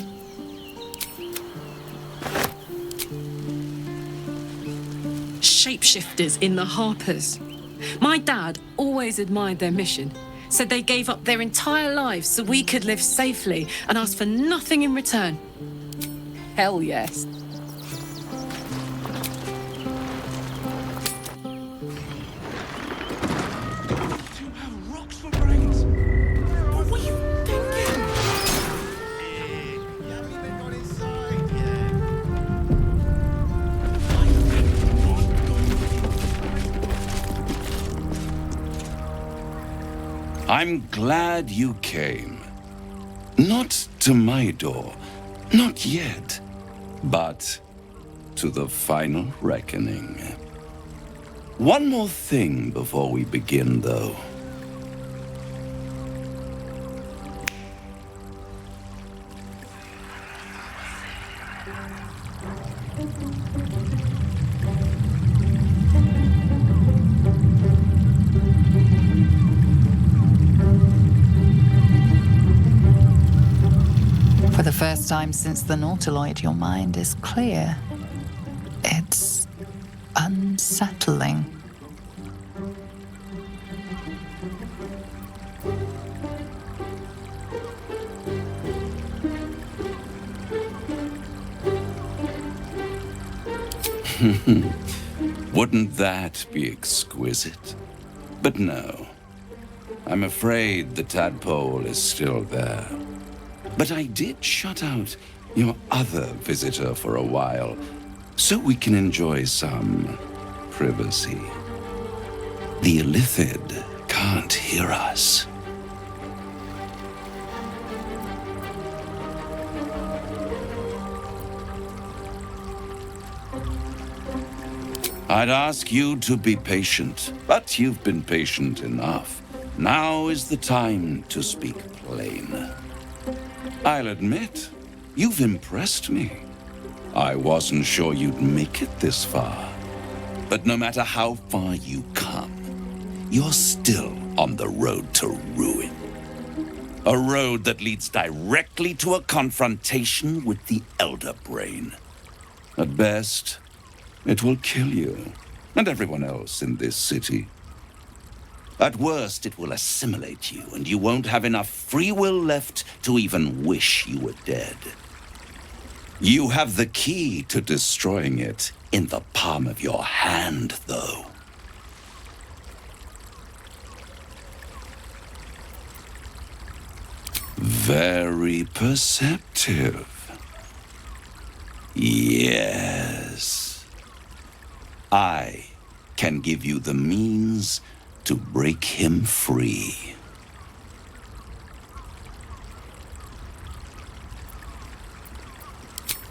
Shapeshifters in the Harpers. My dad always admired their mission. Said they gave up their entire lives so we could live safely and asked for nothing in return. Hell yes.
You have rocks for brains.
I'm glad you came. Not to my door, not yet, but to the final reckoning. One more thing before we begin, though.
For the first time since the Nautiloid, your mind is clear. It's unsettling.
Wouldn't that be exquisite? But no. I'm afraid the tadpole is still there. But I did shut out your other visitor for a while, so we can enjoy some privacy. The illithid can't hear us. I'd ask you to be patient, but you've been patient enough. Now is the time to speak plain. I'll admit, you've impressed me. I wasn't sure you'd make it this far. But no matter how far you come, you're still on the road to ruin. A road that leads directly to a confrontation with the Elder Brain. At best, it will kill you and everyone else in this city. At worst, it will assimilate you, and you won't have enough free will left to even wish you were dead. You have the key to destroying it in the palm of your hand, though. Very perceptive. Yes. I can give you the means to break him free.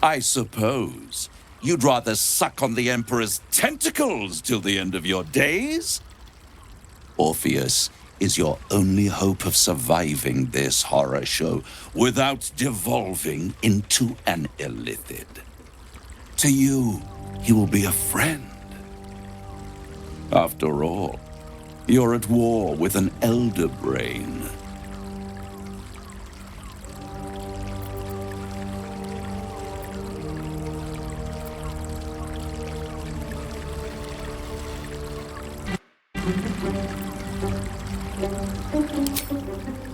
I suppose you'd rather suck on the Emperor's tentacles till the end of your days? Orpheus is your only hope of surviving this horror show without devolving into an illithid. To you, he will be a friend. After all, you're at war with an Elder Brain.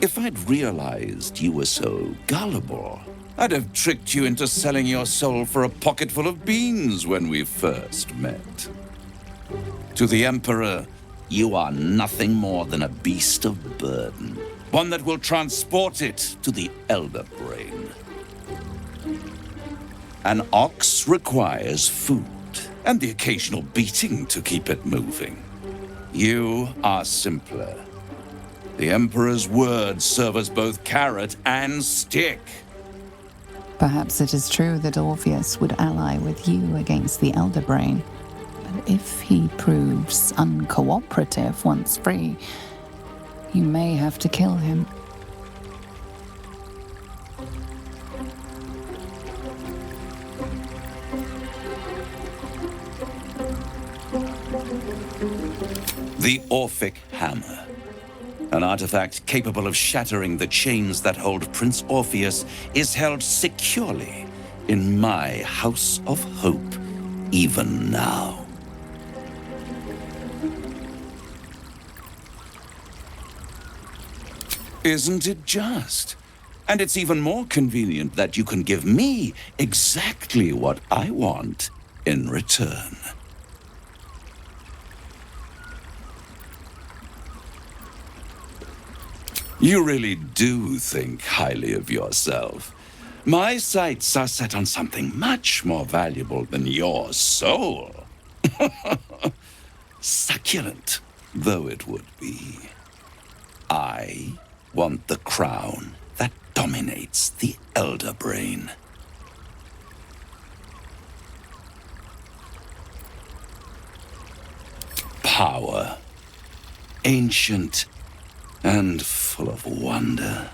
If I'd realized you were so gullible, I'd have tricked you into selling your soul for a pocketful of beans when we first met. To the Emperor, you are nothing more than a beast of burden, one that will transport it to the Elder Brain. An ox requires food and the occasional beating to keep it moving. You are simpler. The Emperor's words serve as both carrot and stick.
Perhaps it is true that Orpheus would ally with you against the Elder Brain. But if he proves uncooperative once free, you may have to kill him.
The Orphic Hammer. An artifact capable of shattering the chains that hold Prince Orpheus is held securely in my House of Hope, even now. Isn't it just? And it's even more convenient that you can give me exactly what I want in return. You really do think highly of yourself. My sights are set on something much more valuable than your soul. Succulent though it would be, I I want the crown that dominates the elder brain. Power. Ancient and full of wonder.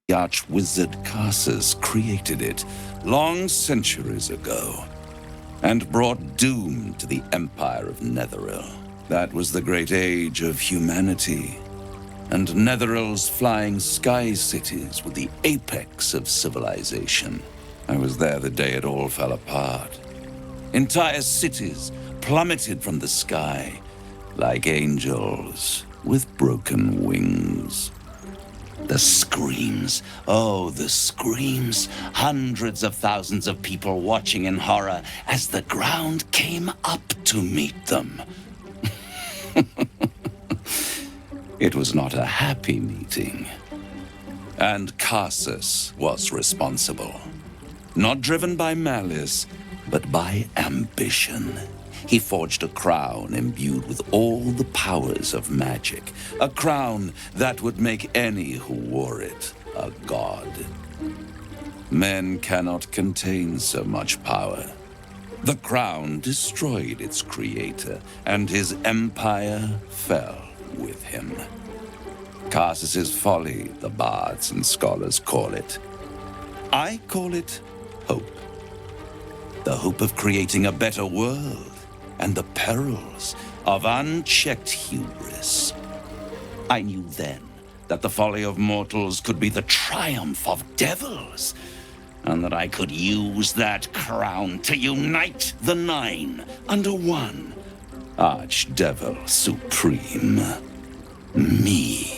The arch-wizard Carezza created it long centuries ago and brought doom to the Empire of Netheril. That was the great age of humanity, and Netheril's flying sky cities were the apex of civilization. I was there the day it all fell apart. Entire cities plummeted from the sky like angels with broken wings. The screams, oh, the screams. Hundreds of thousands of people watching in horror as the ground came up to meet them. It was not a happy meeting. And Carezza was responsible. Not driven by malice, but by ambition. He forged a crown imbued with all the powers of magic. A crown that would make any who wore it a god. Men cannot contain so much power. The crown destroyed its creator, and his empire fell with him. Carz's folly, the bards and scholars call it. I call it hope. The hope of creating a better world, and the perils of unchecked hubris. I knew then that the folly of mortals could be the triumph of devils, and that I could use that crown to unite the Nine under one Archdevil Supreme. Me.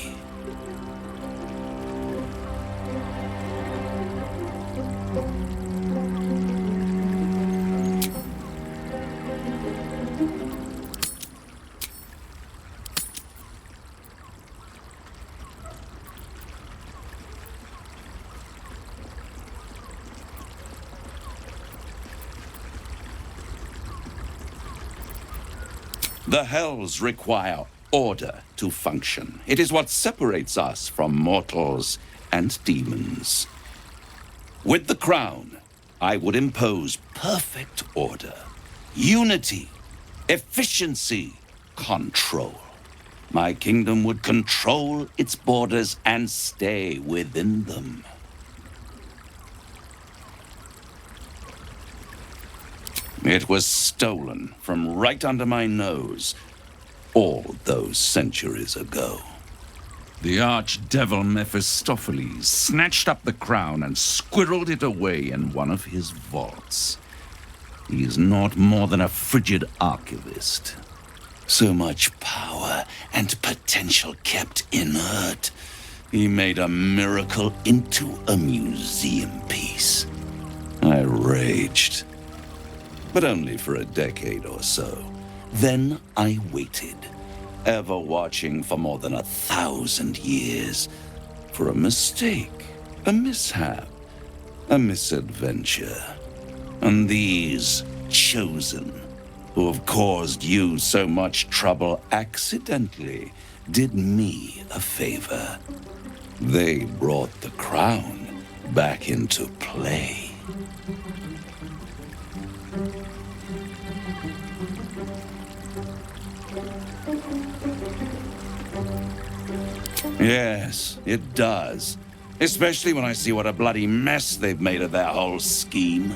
The hells require order to function. It is what separates us from mortals and demons. With the crown, I would impose perfect order, unity, efficiency, control. My kingdom would control its borders and stay within them. It was stolen from right under my nose all those centuries ago. The archdevil Mephistopheles snatched up the crown and squirreled it away in one of his vaults. He is not more than a frigid archivist. So much power and potential kept inert. He made a miracle into a museum piece. I raged. But only for a decade or so. Then I waited, ever watching for more than 1,000 years, for a mistake, a mishap, a misadventure. And these chosen, who have caused you so much trouble accidentally, did me a favor. They brought the crown back into play. Yes, it does. Especially when I see what a bloody mess they've made of their whole scheme.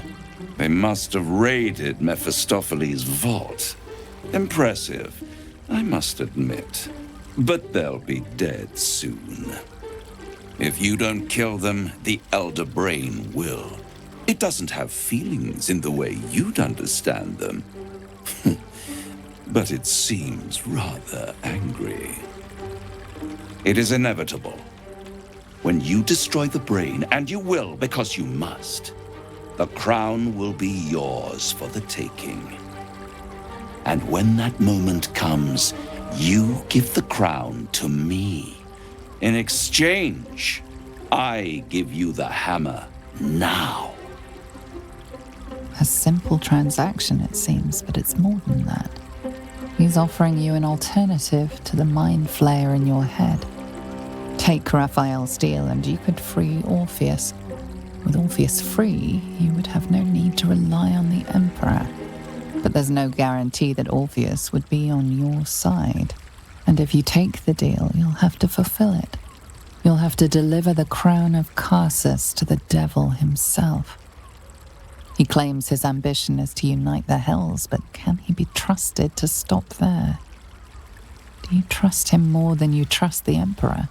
They must have raided Mephistopheles' vault. Impressive, I must admit. But they'll be dead soon. If you don't kill them, the Elder Brain will. It doesn't have feelings in the way you'd understand them. But it seems rather angry. It is inevitable. When you destroy the brain, and you will because you must, the crown will be yours for the taking. And when that moment comes, you give the crown to me. In exchange, I give you the hammer now.
A simple transaction, it seems, but it's more than that. He's offering you an alternative to the mind flayer in your head. Take Raphael's deal and you could free Orpheus. With Orpheus free, you would have no need to rely on the Emperor. But there's no guarantee that Orpheus would be on your side. And if you take the deal, you'll have to fulfill it. You'll have to deliver the crown of Carsus to the devil himself. He claims his ambition is to unite the Hells, but can he be trusted to stop there? Do you trust him more than you trust the Emperor?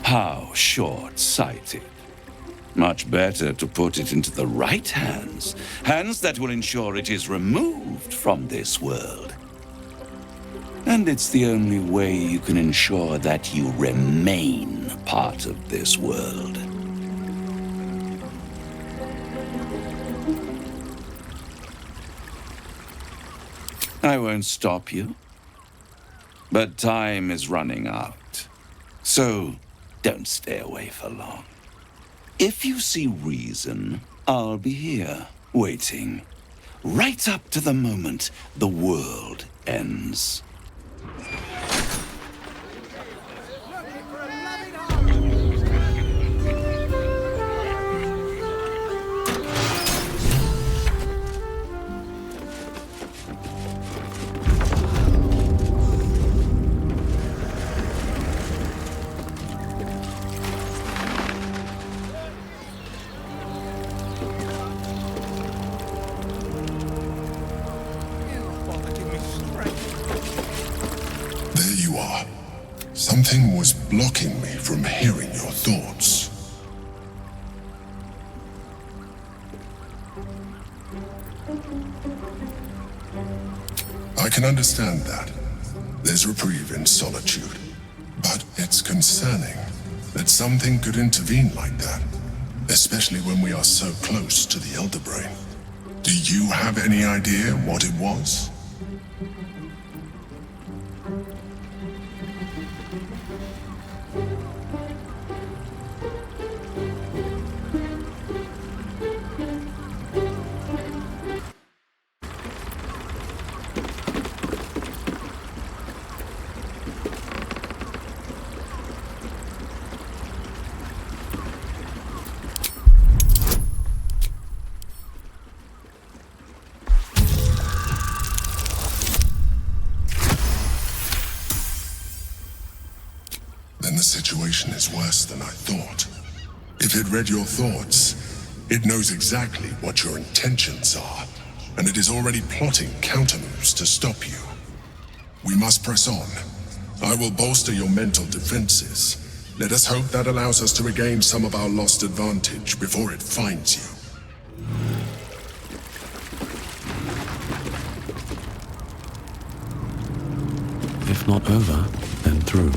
How short-sighted. Much better to put it into the right hands. Hands that will ensure it is removed from this world. And it's the only way you can ensure that you remain part of this world. I won't stop you. But time is running out. So, don't stay away for long. If you see reason, I'll be here, waiting. Right up to the moment the world ends.
Something was blocking me from hearing your thoughts. I can understand that. There's reprieve in solitude. But it's concerning that something could intervene like that, especially when we are so close to the Elder Brain. Do you have any idea what it was? Then the situation is worse than I thought. If it read your thoughts, it knows exactly what your intentions are, and it is already plotting countermoves to stop you. We must press on. I will bolster your mental defenses. Let us hope that allows us to regain some of our lost advantage before it finds you.
If not over, then through.